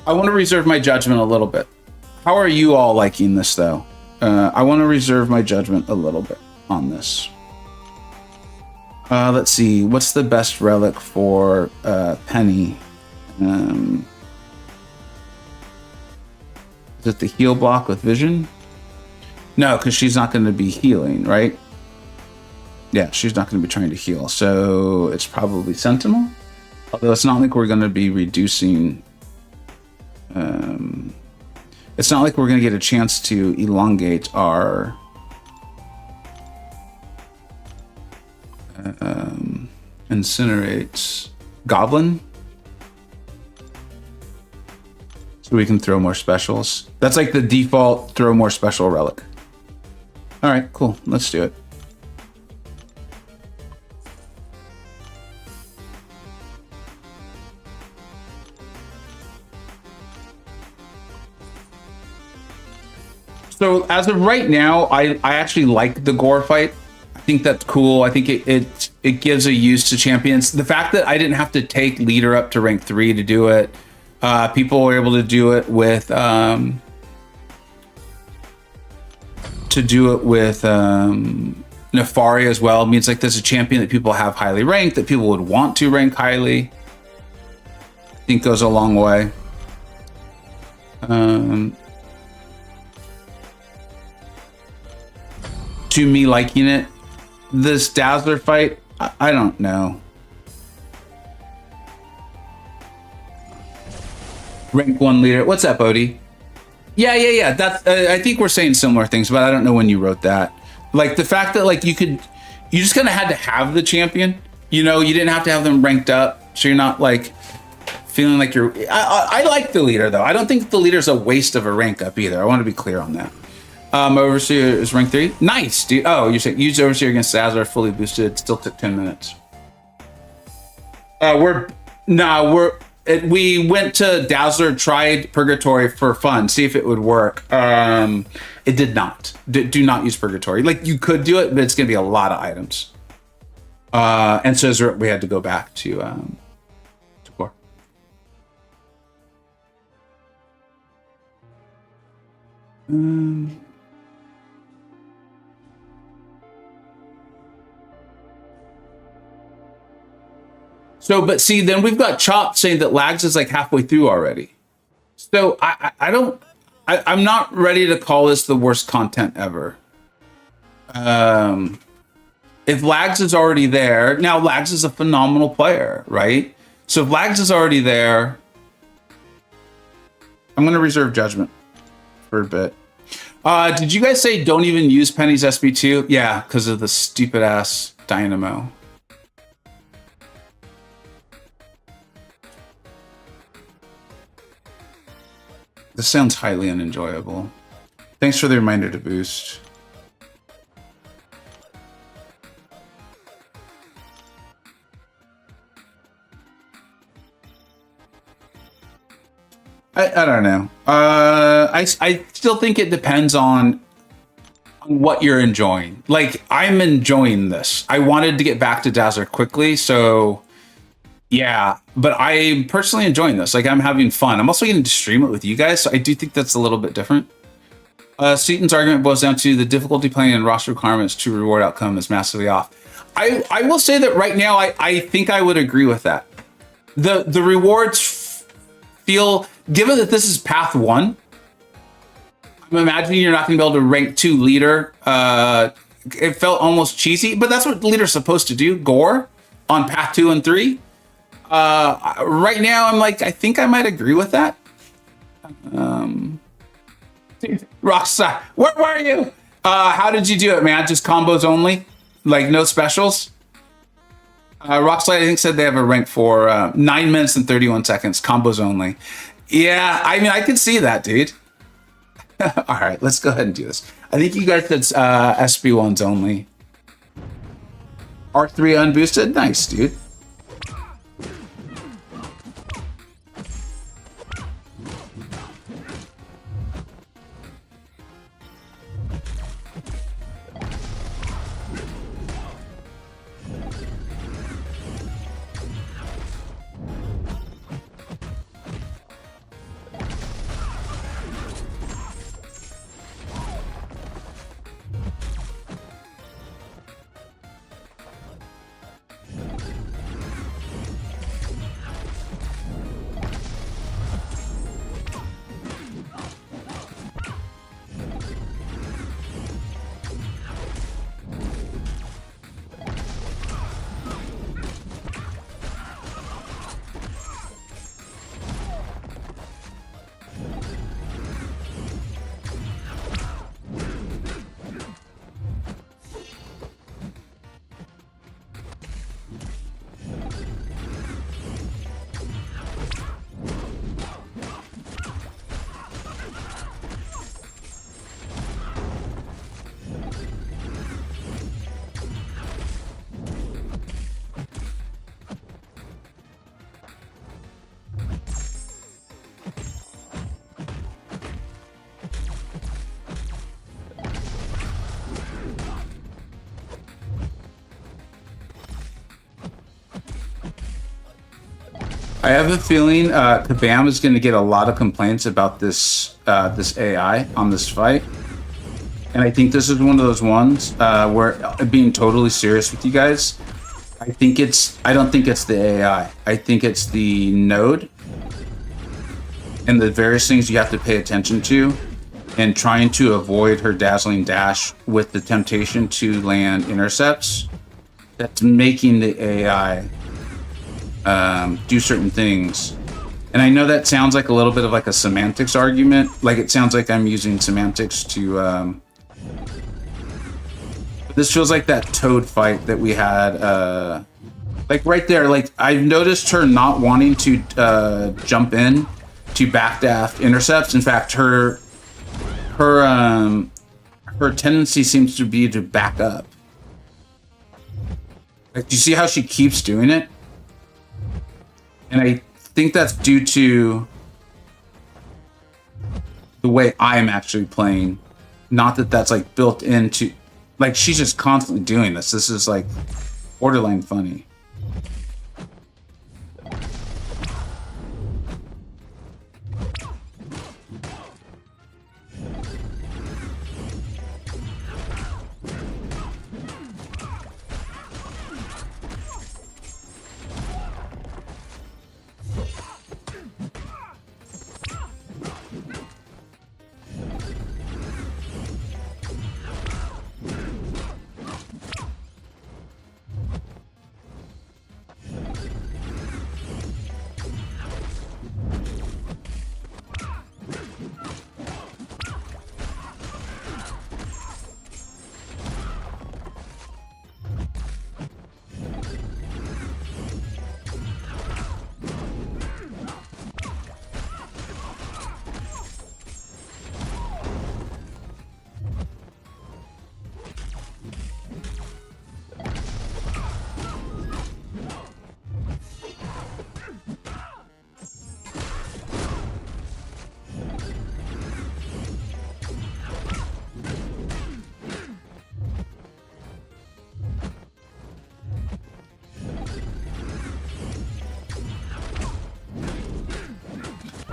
want to reserve my judgment a little bit. How are you all liking this, though? I want to reserve my judgment a little bit on this. Let's see. What's the best relic for Peni? Is it the heal block with vision? No, because she's not going to be healing, right? Yeah, she's not going to be trying to heal. So it's probably Sentinel. Although it's not like we're going to be reducing... it's not like we're going to get a chance to elongate our incinerates Goblin, so we can throw more specials. That's like the default throw more special relic. All right, cool. Let's do it. So as of right now, I actually like the Gorr fight. I think that's cool. I think it gives a use to champions. The fact that I didn't have to take leader up to rank 3 to do it. People were able to do it with Nefari as well. It means like there's a champion that people have highly ranked, that people would want to rank highly. I think goes a long way. To me liking it. This Dazzler fight, I don't know. Rank 1 leader. What's up, Odie? Yeah. That's. I think we're saying similar things, but I don't know when you wrote that. Like the fact that like you just kind of had to have the champion. You know, you didn't have to have them ranked up, so you're not like feeling like you're. I like the leader though. I don't think the leader's a waste of a rank up either. I want to be clear on that. Overseer is rank 3. Nice, dude. Oh, you said use Overseer against Dazzler, fully boosted. Still took 10 minutes. we went to Dazzler, tried Purgatory for fun, see if it would work. It did not. Do not use Purgatory. Like, you could do it, but it's going to be a lot of items. And so we had to go back to Gorr. So, but see, then we've got Chop saying that Lags is like halfway through already. So I'm not ready to call this the worst content ever. If Lags is already there, now Lags is a phenomenal player, right? So if Lags is already there, I'm going to reserve judgment for a bit. Did you guys say don't even use Peni's SB2? Yeah, because of the stupid ass dynamo. This sounds highly unenjoyable. Thanks for the reminder to boost. I don't know. I still think it depends on what you're enjoying. Like, I'm enjoying this. I wanted to get back to Dazzler quickly, so yeah. But I'm personally enjoying this. Like, I'm having fun. I'm also getting to stream it with you guys, so I do think that's a little bit different. Seaton's argument boils down to the difficulty playing in roster requirements to reward outcome is massively off. I will say that right now, I think I would agree with that. The rewards feel, given that this is path 1, I'm imagining you're not going to be able to rank 2 leader. It felt almost cheesy, but that's what leader's supposed to do. Gorr on path 2 and 3. Right now, I'm like, I think I might agree with that. Rockstar, where were you? How did you do it, man? Just combos only? Like, no specials? Rockslide, I think, said they have a rank for 9 minutes and 31 seconds, combos only. Yeah, I mean, I can see that, dude. All right, let's go ahead and do this. I think you guys said SB1s only. R3 unboosted? Nice, dude. I have a feeling Kabam is going to get a lot of complaints about this this AI on this fight, and I think this is one of those ones where, being totally serious with you guys, I don't think it's the AI. I think it's the node and the various things you have to pay attention to, and trying to avoid her dazzling dash with the temptation to land intercepts. That's making the AI do certain things. And I know that sounds like a little bit of like a semantics argument. Like, it sounds like I'm using semantics to this feels like that Toad fight that we had like right there. Like, I've noticed her not wanting to jump in to backdash intercepts. In fact, her tendency seems to be to back up. Like, do you see how she keeps doing it? And I think that's due to the way I'm actually playing. Not that that's like built into, like she's just constantly doing this. This is like borderline funny.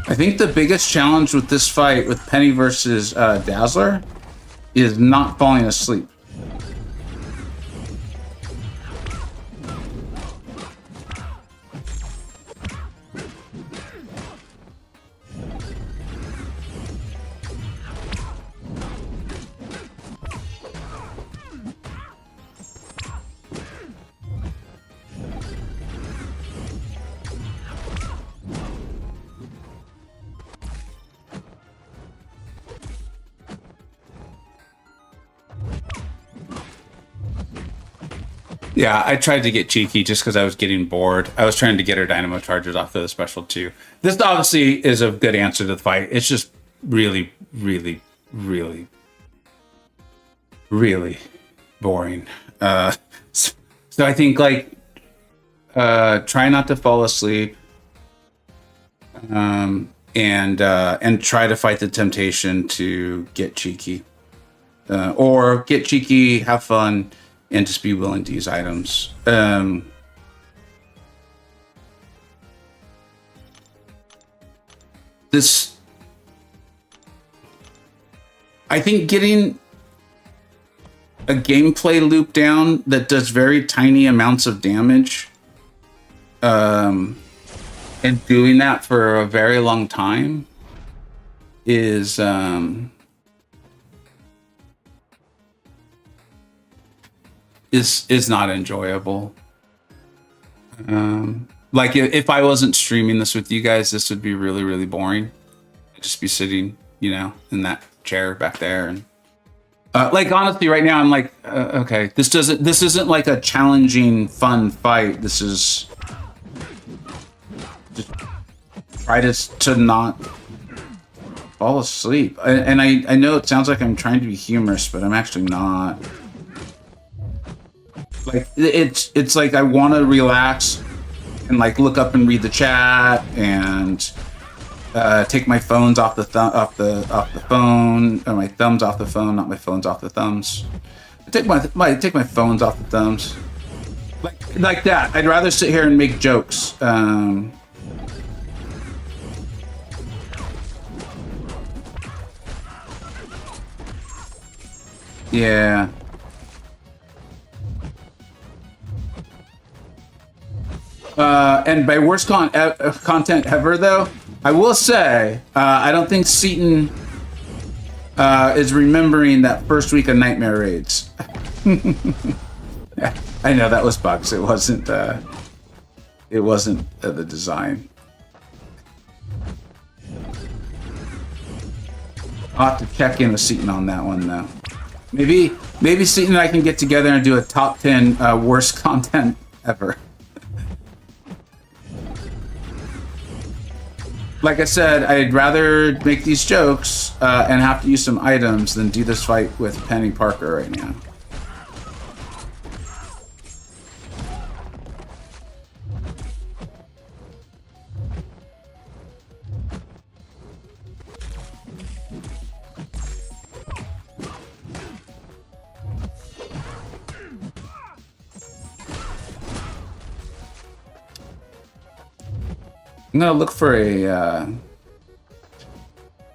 I think the biggest challenge with this fight with Peni versus Dazzler is not falling asleep. Yeah, I tried to get cheeky just because I was getting bored. I was trying to get her dynamo charges off of the special too. This obviously is a good answer to the fight. It's just really, really, really, really boring. So I think like try not to fall asleep, and try to fight the temptation to get cheeky, or get cheeky, have fun, and just be willing to use items. I think getting a gameplay loop down that does very tiny amounts of damage, and doing that for a very long time is not enjoyable. Like if I wasn't streaming this with you guys, this would be really, really boring. I'd just be sitting, you know, in that chair back there, and like honestly, right now I'm like, okay, this isn't like a challenging, fun fight. This is just try to not fall asleep. And I know it sounds like I'm trying to be humorous, but I'm actually not. Like it's like I want to relax and like look up and read the chat and take my phones off the phone, or my thumbs off the phone, not my phones off the thumbs. I take my phones off the thumbs, like that. I'd rather sit here and make jokes. Yeah. And by worst content ever, though, I will say I don't think Seaton is remembering that first week of Nightmare Raids. I know that was bugs. It wasn't. It wasn't the design. I'll have to check in with Seaton on that one, though. Maybe Seaton and I can get together and do a top 10 worst content ever. Like I said, I'd rather make these jokes and have to use some items than do this fight with Peni Parker right now. I'm gonna look for a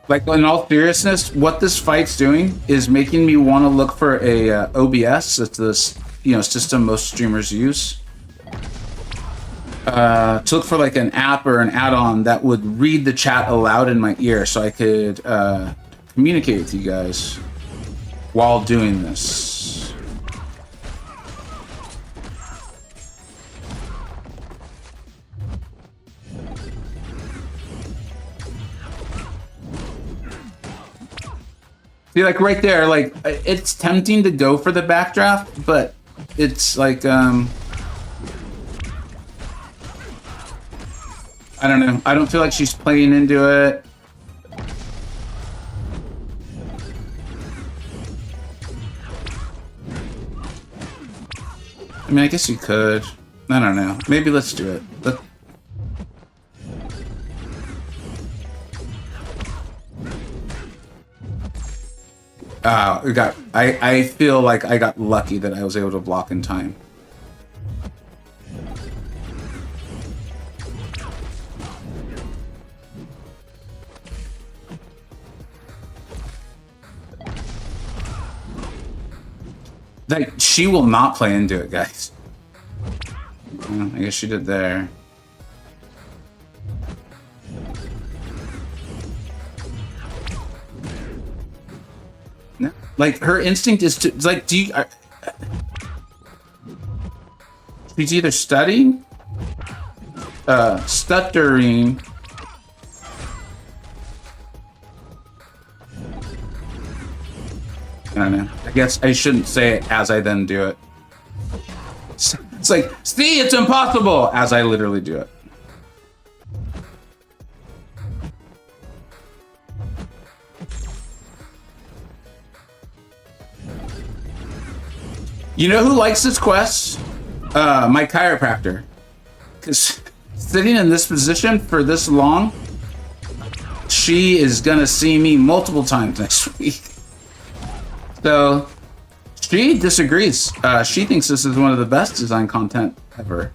like, in all seriousness, what this fight's doing is making me want to look for a OBS. It's this, system most streamers use. To look for like an app or an add-on that would read the chat aloud in my ear, so I could communicate with you guys while doing this. See, like right there, like it's tempting to go for the backdraft, but it's like I don't know. I don't feel like she's playing into it. I mean, I guess you could. I don't know. Maybe let's do it. I feel like I got lucky that I was able to block in time. Like, she will not play into it, guys. Well, I guess she did there. No, like her instinct is to like. She's either studying, stuttering. I don't know. I guess I shouldn't say it as I then do it. It's like, see, it's impossible, as I literally do it. You know who likes this quest? My chiropractor. Because sitting in this position for this long, she is gonna see me multiple times next week. So she disagrees. She thinks this is one of the best design content ever.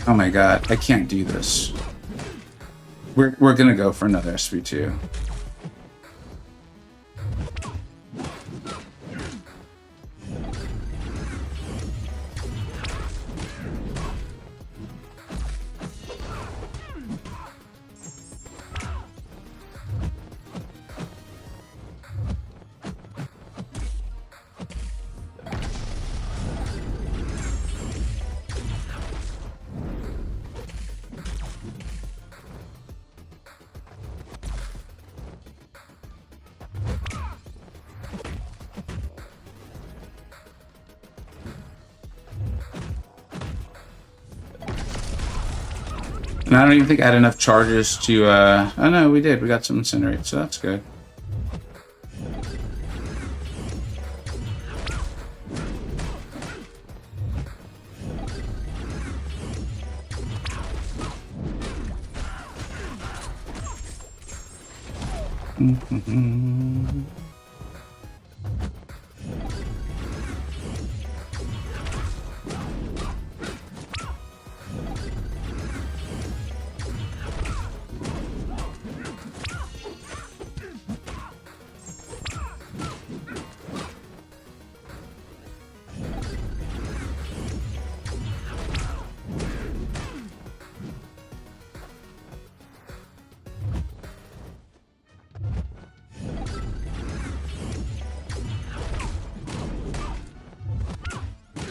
Oh my god, I can't do this. We're gonna go for another SV2. And I don't even think I had enough charges to, oh no, we did. We got some incinerate, so that's good.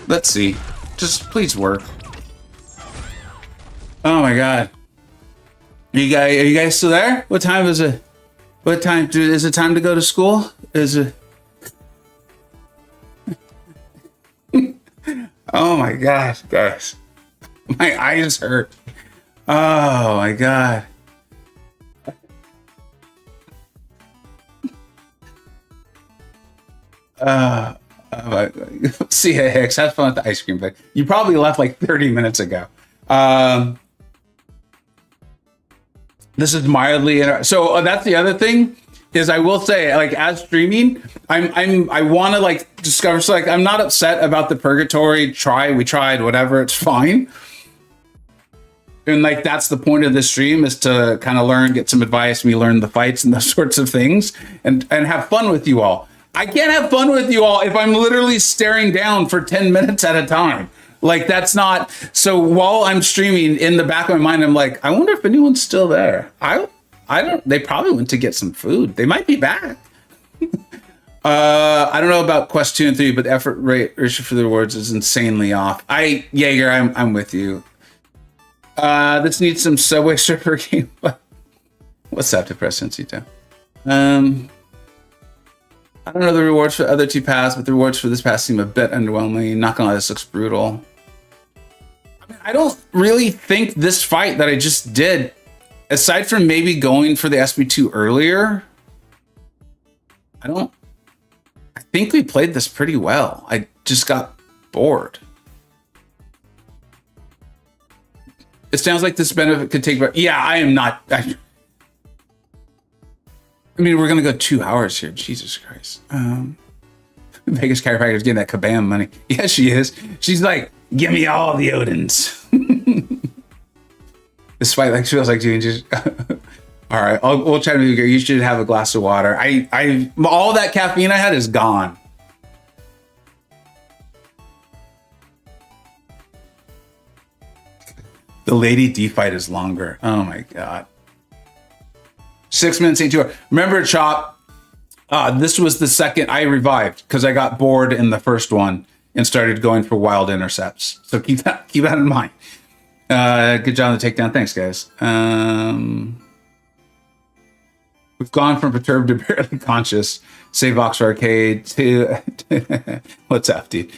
Let's see. Just please work. Oh my god. Are you guys still there? What time is it? What time is it time to go to school? Is it? Oh my gosh, guys. My eyes hurt. Oh my god. See ya, Hicks. Have fun with the ice cream thing. You probably left like 30 minutes ago. This is mildly so that's the other thing is I will say, like, as streaming, I want to like discover, so like I'm not upset about the purgatory. We tried, whatever, it's fine. And like that's the point of this stream, is to kind of learn, get some advice, me learn the fights and those sorts of things, and have fun with you all. I can't have fun with you all if I'm literally staring down for 10 minutes at a time. Like, that's not, so while I'm streaming, in the back of my mind, I'm like, I wonder if anyone's still there. I don't, they probably went to get some food. They might be back. I don't know about quest 2 and 3, but the effort rate ratio for the rewards is insanely off. Jaeger, I'm with you. This needs some Subway Surfer game. What's up to press Sensito? I don't know the rewards for the other 2 paths, but the rewards for this path seem a bit underwhelming. Not gonna lie, this looks brutal. I don't really think this fight that I just did, aside from maybe going for the SB2 earlier, I think we played this pretty well. I just got bored. It sounds like this benefit could take, yeah, I am not. I mean, we're gonna go 2 hours here. Jesus Christ. Vegas chiropractor's getting that kabam money. Yeah, she is. She's like, give me all the Odins. This fight like feels like doing just. All right, we'll try to move here. You should have a glass of water. All that caffeine I had is gone. The Lady D fight is longer. Oh my god. 6 minutes into it. Remember, Chop, this was the second I revived because I got bored in the first one and started going for wild intercepts. So keep that in mind. Good job on the takedown. Thanks, guys. We've gone from perturbed to barely conscious. Save box for arcade to what's up, dude?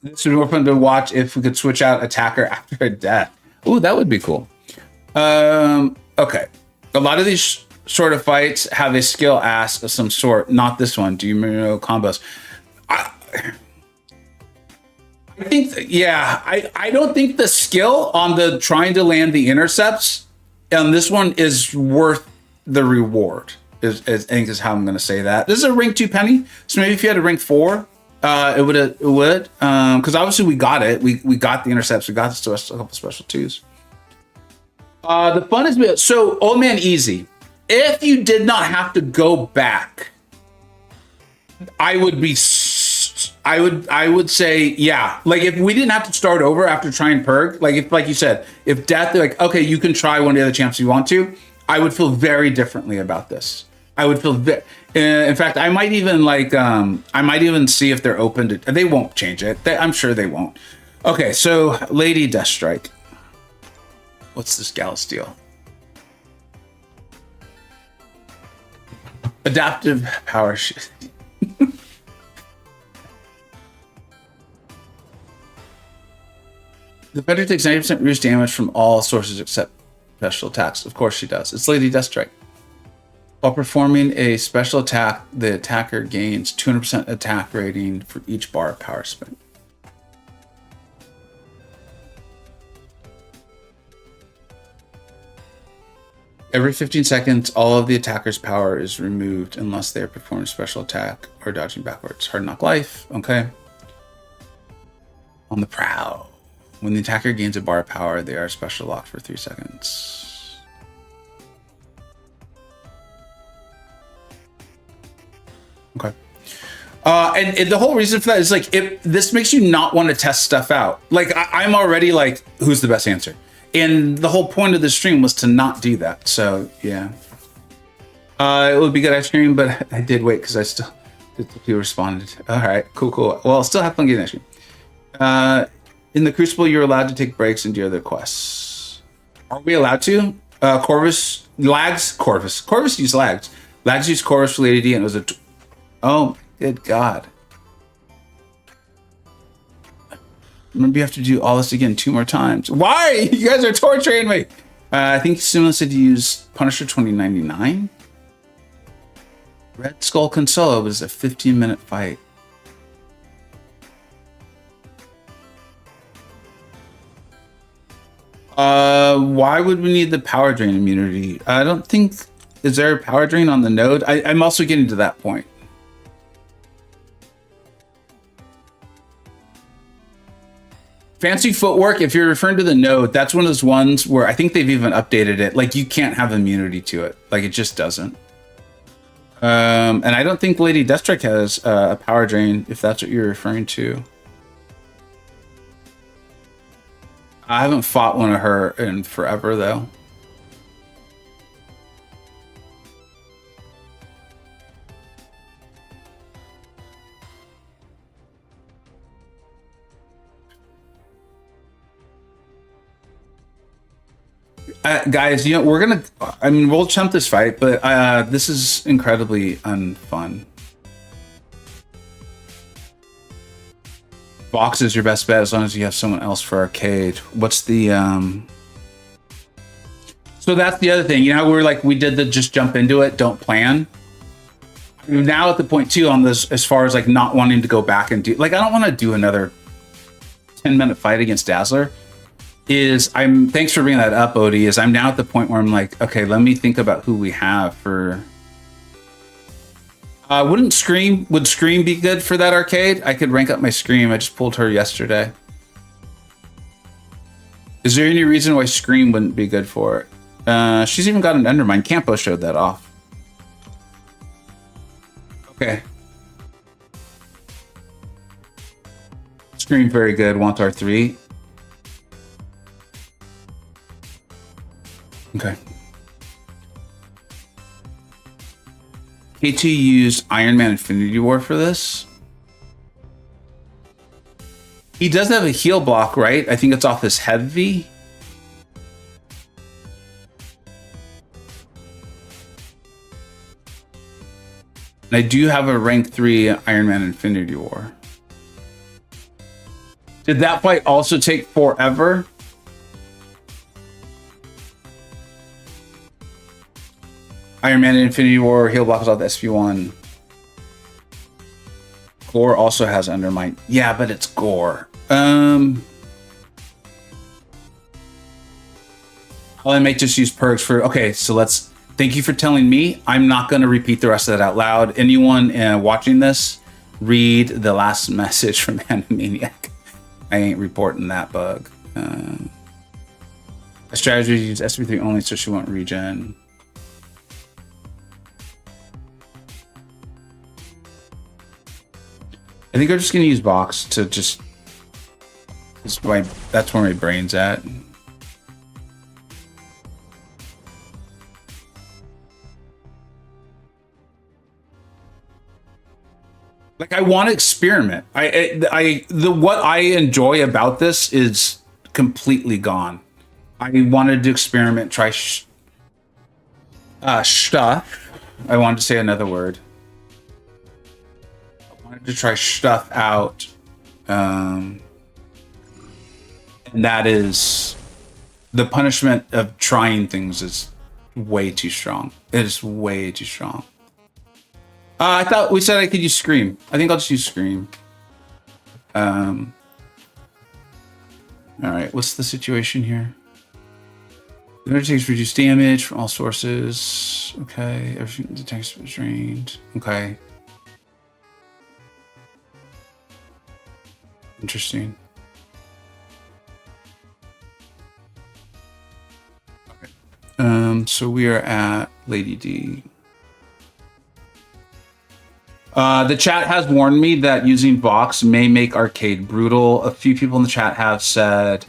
This would be more fun to watch if we could switch out attacker after a death. Ooh, that would be cool. Okay. A lot of these sort of fights have a skill ask of some sort. Not this one. Do you know combos? I think, yeah, I don't think the skill on the trying to land the intercepts on this one is worth the reward. I think is how I'm going to say that. This is a rank 2 Peni, so maybe if you had a rank 4, it would, because obviously we got it. We got the intercepts. We got a couple special 2s. The fun is, so Old Man Easy, if you did not have to go back, I would say, yeah, like if we didn't have to start over after trying Purg, like if, like you said, if death, like, okay, you can try one of the other champs if you want to, I would feel very differently about this. I would feel, in fact, I might even like, I might even see if they're open to, they won't change it. I'm sure they won't. Okay, so Lady Deathstrike. What's this gal steal? Adaptive power shift. The defender takes 90% reduced damage from all sources except special attacks. Of course she does. It's Lady Deathstrike. While performing a special attack, the attacker gains 200% attack rating for each bar of power spent. Every 15 seconds, all of the attacker's power is removed unless they are performing a special attack or dodging backwards. Hard knock life, okay. On the prowl. When the attacker gains a bar of power, they are special locked for 3 seconds. Okay. And the whole reason for that is like, this makes you not want to test stuff out. Like I'm already like, who's the best answer? And the whole point of the stream was to not do that. So yeah, it would be good ice cream, but I did wait because I still people responded. All right, cool. Well, I'll still have fun getting ice cream. In the Crucible, you're allowed to take breaks and do other quests. Are we allowed to? Corvus use lags. Lags use Corvus for Lady D, and it was oh, good God. Remember, you have to do all this again 2 more times. Why? You guys are torturing me. I think Simon said to use Punisher 2099. Red Skull Consolo was a 15-minute fight. Why would we need the power drain immunity? I don't think... Is there a power drain on the node? I'm also getting to that point. Fancy footwork, if you're referring to the node, that's one of those ones where I think they've even updated it. Like, you can't have immunity to it. Like, it just doesn't. And I don't think Lady Deathstrike has a power drain, if that's what you're referring to. I haven't fought one of her in forever, though. Guys, you know, we're gonna... I mean, we'll chump this fight, but this is incredibly unfun. Box is your best bet as long as you have someone else for arcade. What's the... So that's the other thing. You know, we're like, we did the just jump into it, don't plan. I'm now at the point, too, on this, as far as, like, not wanting to go back and do... Like, I don't want to do another 10-minute fight against Dazzler. Thanks for bringing that up, Odie, is I'm now at the point where I'm like, okay, let me think about who we have for... would Scream be good for that arcade? I could rank up my Scream. I just pulled her yesterday. Is there any reason why Scream wouldn't be good for it? She's even got an Undermine. Campo showed that off. Okay. Scream very good. Want R3. Okay. KT used Iron Man Infinity War for this. He does have a heal block, right? I think it's off his heavy. And I do have a rank 3 Iron Man Infinity War. Did that fight also take forever? Iron Man Infinity War, heal block is off the SP1. Gorr also has Undermine. Yeah, but it's Gorr. I might just use perks for... Okay, so let's... Thank you for telling me. I'm not going to repeat the rest of that out loud. Anyone watching this, read the last message from Animaniac. I ain't reporting that bug. A strategy is use SP3 only so she won't regen. I think I'm just going to use box to just... That's where my brain's at. Like, I want to experiment. What I enjoy about this is completely gone. I wanted to experiment, try stuff. I wanted to say another word. To try stuff out, and that is the punishment of trying things is way too strong. It is way too strong. I thought we said I could use Scream. I think I'll just use Scream. All right, what's the situation here? The energy takes reduced damage from all sources. Okay, everything detects is drained. Okay. Interesting. Okay. So we are at Lady D. The chat has warned me that using Vox may make arcade brutal. A few people in the chat have said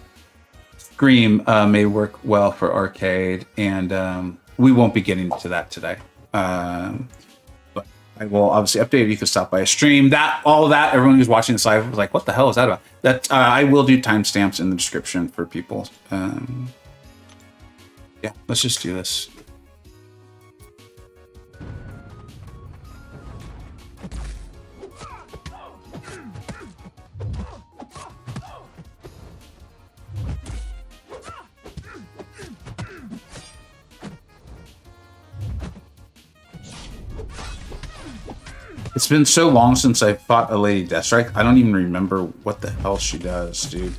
Scream may work well for arcade, and we won't be getting to that today. But I will obviously update if you can stop by a stream. All of that, everyone who's watching this live was like, what the hell is that about? That I will do timestamps in the description for people. Yeah, let's just do this. It's been so long since I fought a Lady Deathstrike. I don't even remember what the hell she does, dude.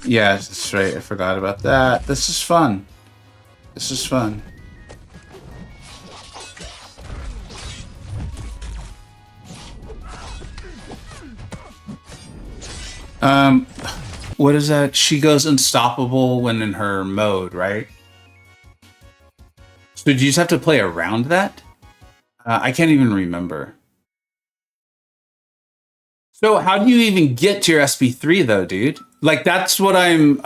Yeah, that's right. I forgot about that. This is fun. This is fun. What is that? She goes unstoppable when in her mode, right? So do you just have to play around that? I can't even remember. So how do you even get to your SP3 though, dude? Like that's what I'll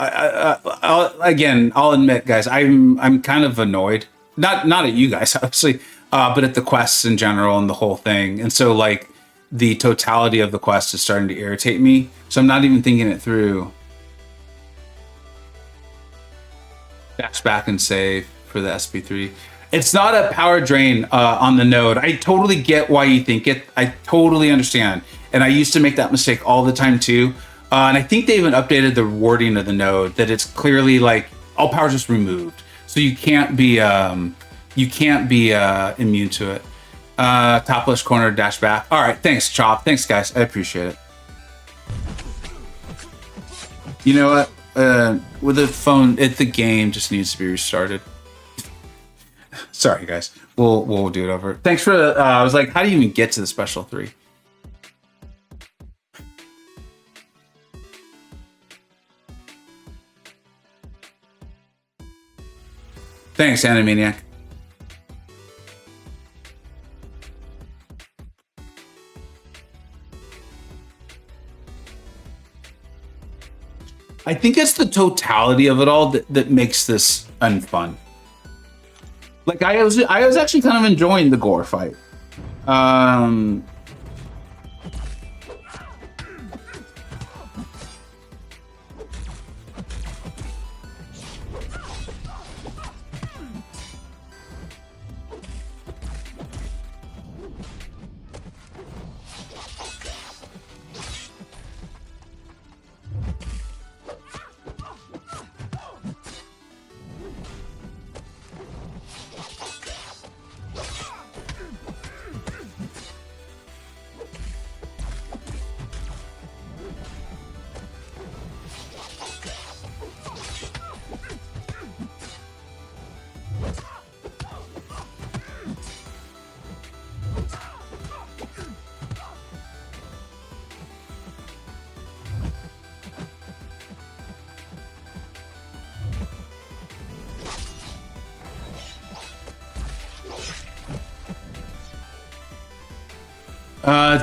admit, guys, I'm kind of annoyed. Not at you guys, obviously, but at the quests in general and the whole thing. And so like the totality of the quest is starting to irritate me. So I'm not even thinking it through. Dash back and save for the SP3. It's not a power drain on the node. I totally get why you think it. I totally understand. And I used to make that mistake all the time too. And I think they even updated the wording of the node that it's clearly like all power just removed. So you can't be immune to it. Top left corner, dash back. All right, thanks, Chop. Thanks, guys. I appreciate it. You know what? With the phone, the game just needs to be restarted. Sorry, guys. We'll do it over. Thanks for. I was like, how do you even get to the special 3? Thanks, Animaniac. I think it's the totality of it all that makes this unfun. Like I was actually kind of enjoying the Gorr fight.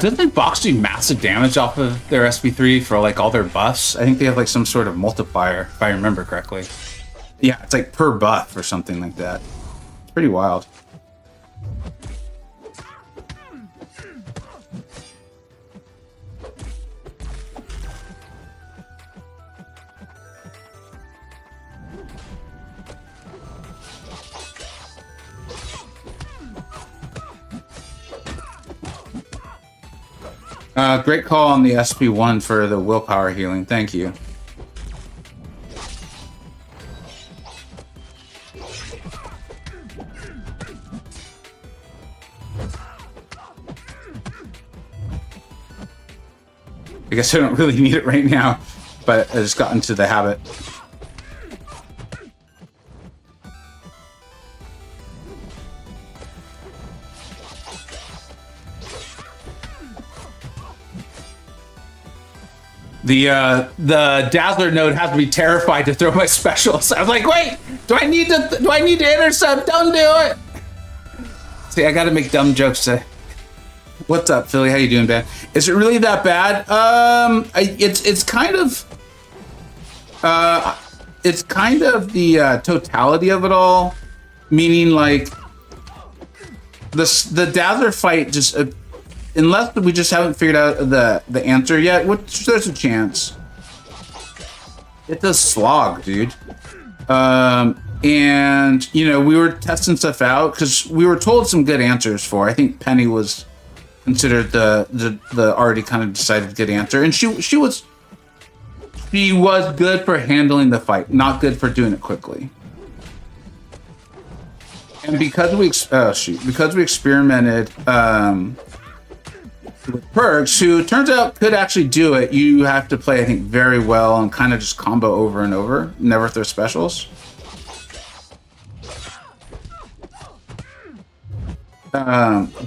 Doesn't Box do massive damage off of their SP3 for like all their buffs? I think they have like some sort of multiplier, if I remember correctly. Yeah, it's like per buff or something like that. It's pretty wild. Great call on the SP1 for the willpower healing. Thank you. I guess I don't really need it right now, but I just got into the habit. The Dazzler node has to be terrified to throw my specials. I was like, wait, do I need to intercept? Don't do it. See, I got to make dumb jokes. What's up, Philly? How you doing, man? Is it really that bad? It's kind of the totality of it all, meaning like the Dazzler fight just unless we just haven't figured out the answer yet, which there's a chance. It's a slog, dude. And you know, we were testing stuff out because we were told some good answers for. I think Peni was considered the already kind of decided good answer, and she was good for handling the fight, not good for doing it quickly. And because we experimented with Perks, who it turns out could actually do it, you have to play, I think, very well and kind of just combo over and over, never throw specials.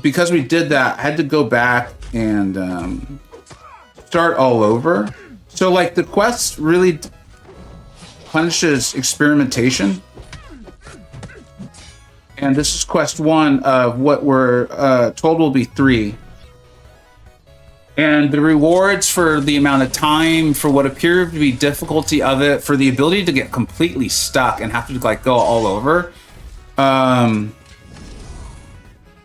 Because we did that, I had to go back and start all over. So like the quest really punishes experimentation. And this is quest 1 of what we're told will be 3. And the rewards for the amount of time, for what appeared to be difficulty of it, for the ability to get completely stuck and have to like go all over,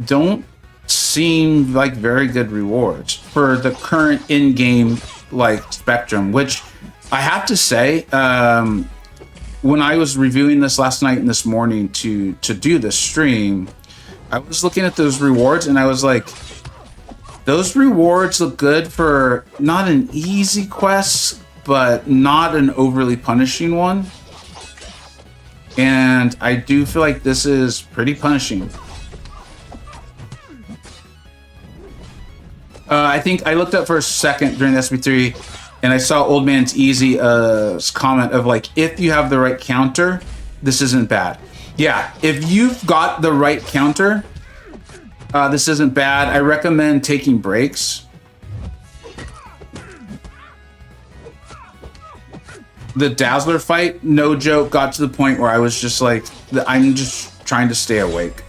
don't seem like very good rewards for the current in-game like spectrum, which I have to say, when I was reviewing this last night and this morning to do this stream, I was looking at those rewards and I was like, those rewards look good for not an easy quest, but not an overly punishing one. And I do feel like this is pretty punishing. I think I looked up for a second during the SB3 and I saw Old Man's Easy comment of like, if you have the right counter, this isn't bad. Yeah, if you've got the right counter, this isn't bad. I recommend taking breaks. The Dazzler fight, no joke, got to the point where I was just like, I'm just trying to stay awake.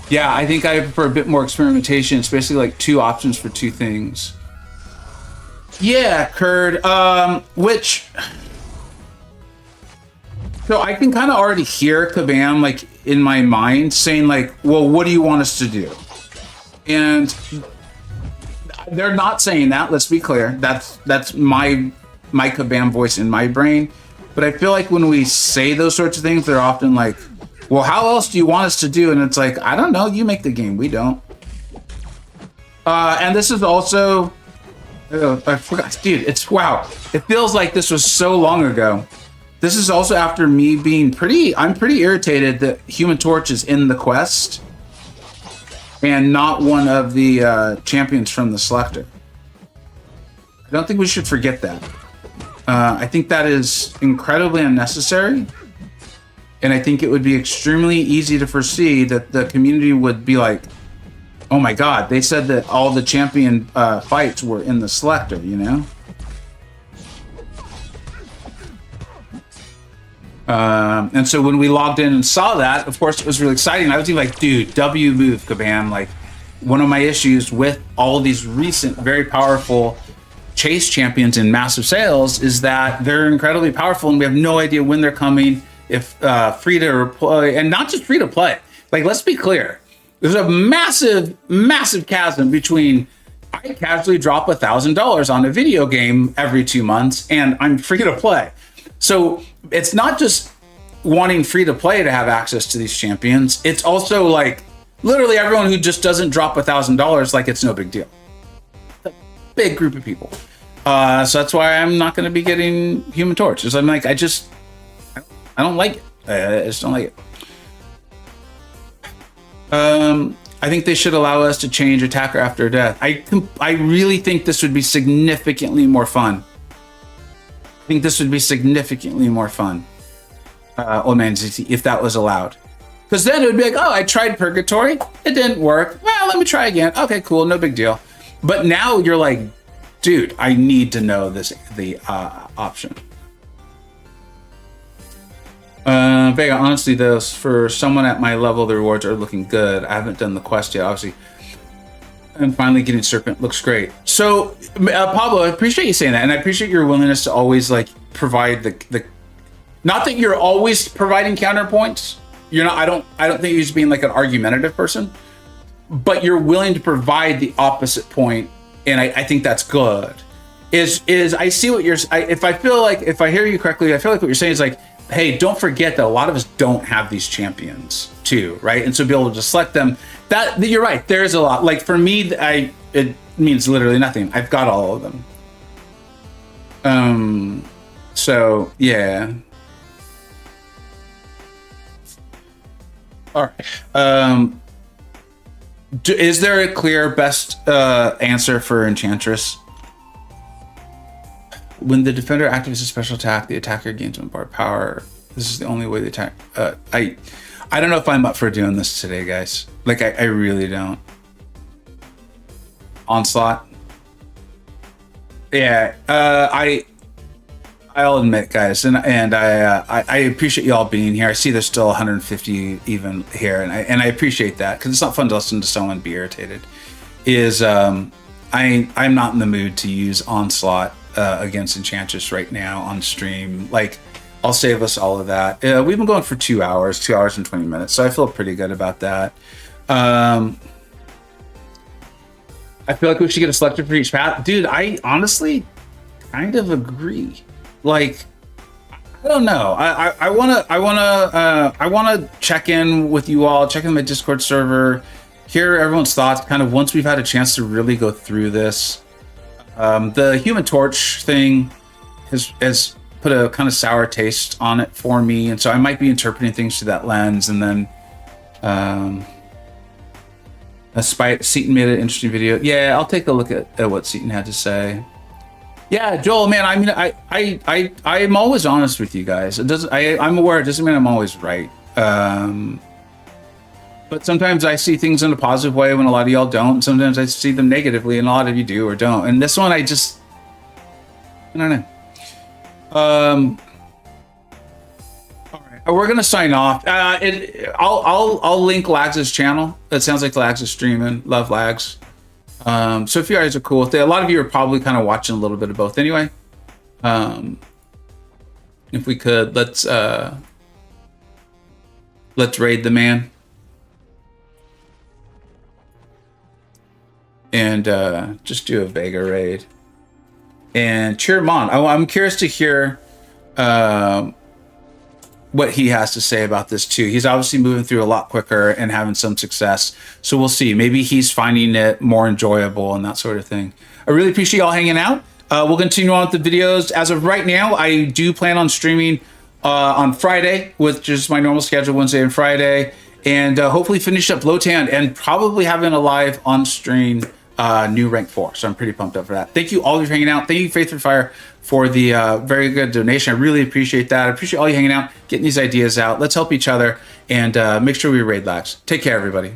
Yeah, I think I prefer a bit more experimentation. It's basically like 2 options for 2 things. Yeah, Curd, which... So I can kind of already hear Kabam like in my mind saying like, well, what do you want us to do? And they're not saying that, let's be clear. That's my Kabam voice in my brain. But I feel like when we say those sorts of things, they're often like, well, how else do you want us to do? And it's like, I don't know, you make the game, we don't. And this is also, I forgot, dude, it's, wow. It feels like this was so long ago. This is also after me being I'm pretty irritated that Human Torch is in the quest and not one of the champions from the selector. I don't think we should forget that. I think that is incredibly unnecessary. And I think it would be extremely easy to foresee that the community would be like, oh my God, they said that all the champion fights were in the selector, you know? And so when we logged in and saw that, of course, it was really exciting. I was even like, dude, W move, Kabam. Like, one of my issues with all of these recent, very powerful chase champions in massive sales is that they're incredibly powerful and we have no idea when they're coming. If free to play, and not just free to play. Like, let's be clear. There's a massive, massive chasm between I casually drop $1,000 on a video game every 2 months and I'm free to play. So it's not just wanting free to play to have access to these champions. It's also like literally everyone who just doesn't drop $1,000, like it's no big deal. A big group of people. So that's why I'm not going to be getting Human Torch. Because I'm like, I don't like it. I just don't like it. I think they should allow us to change attacker after death. I really think this would be significantly more fun. I think this would be significantly more fun, Old Man ZT, if that was allowed. Because then it would be like, oh, I tried Purgatory. It didn't work. Well, let me try again. Okay, cool. No big deal. But now you're like, dude, I need to know the option. Vega, honestly, though, for someone at my level, the rewards are looking good. I haven't done the quest yet, obviously. And finally getting Serpent looks great. So, Pablo, I appreciate you saying that. And I appreciate your willingness to always, like, provide the not that you're always providing counterpoints, you're not. I don't think you're just being like an argumentative person, but you're willing to provide the opposite point, and I think that's good. Is I see what you're. If I hear you correctly, I feel like what you're saying is like, hey, don't forget that a lot of us don't have these champions too, right? And so be able to select them. That you're right. There's a lot. Like for me, it means literally nothing. I've got all of them. So yeah. All right. Is there a clear best answer for Enchantress? When the defender activates a special attack, the attacker gains 1 bar power. This is the only way the attack. I don't know if I'm up for doing this today, guys. Like I really don't. Onslaught. Yeah. I'll admit, guys, and I appreciate y'all being here. I see there's still 150 even here, and I appreciate that because it's not fun to listen to someone be irritated. I'm not in the mood to use Onslaught against Enchantress right now on stream. Like, I'll save us all of that. We've been going for 2 hours and 20 minutes, so I feel pretty good about that. I feel like we should get a selector for each path, dude. I honestly kind of agree. Like, I don't know. I wanna check in with you all, check in my Discord server, hear everyone's thoughts. Kind of once we've had a chance to really go through this. The Human Torch thing has put a kind of sour taste on it for me, and so I might be interpreting things through that lens. And then, Seaton made an interesting video. Yeah, I'll take a look at what Seaton had to say. Yeah, Joel, man. I mean, I'm always honest with you guys. It doesn't. I'm aware. It doesn't mean I'm always right. But sometimes I see things in a positive way when a lot of y'all don't. Sometimes I see them negatively, and a lot of you do or don't. And this one, I don't know. All right, we're gonna sign off. I'll link Lags' channel. It sounds like Lags is streaming. Love Lags. So if you guys are cool with it, a lot of you are probably kind of watching a little bit of both anyway. If we could, let's raid the man. And just do a Vega raid. And cheer him on. I'm curious to hear what he has to say about this too. He's obviously moving through a lot quicker and having some success. So we'll see. Maybe he's finding it more enjoyable and that sort of thing. I really appreciate y'all hanging out. We'll continue on with the videos. As of right now, I do plan on streaming on Friday with just my normal schedule, Wednesday and Friday. And hopefully finish up Lotan and probably having a live on stream new rank 4. So I'm pretty pumped up for that. Thank you all for hanging out. Thank you, Faith for Fire, for the very good donation. I really appreciate that. I appreciate all you hanging out, getting these ideas out. Let's help each other and make sure we raid Lags. Take care, everybody.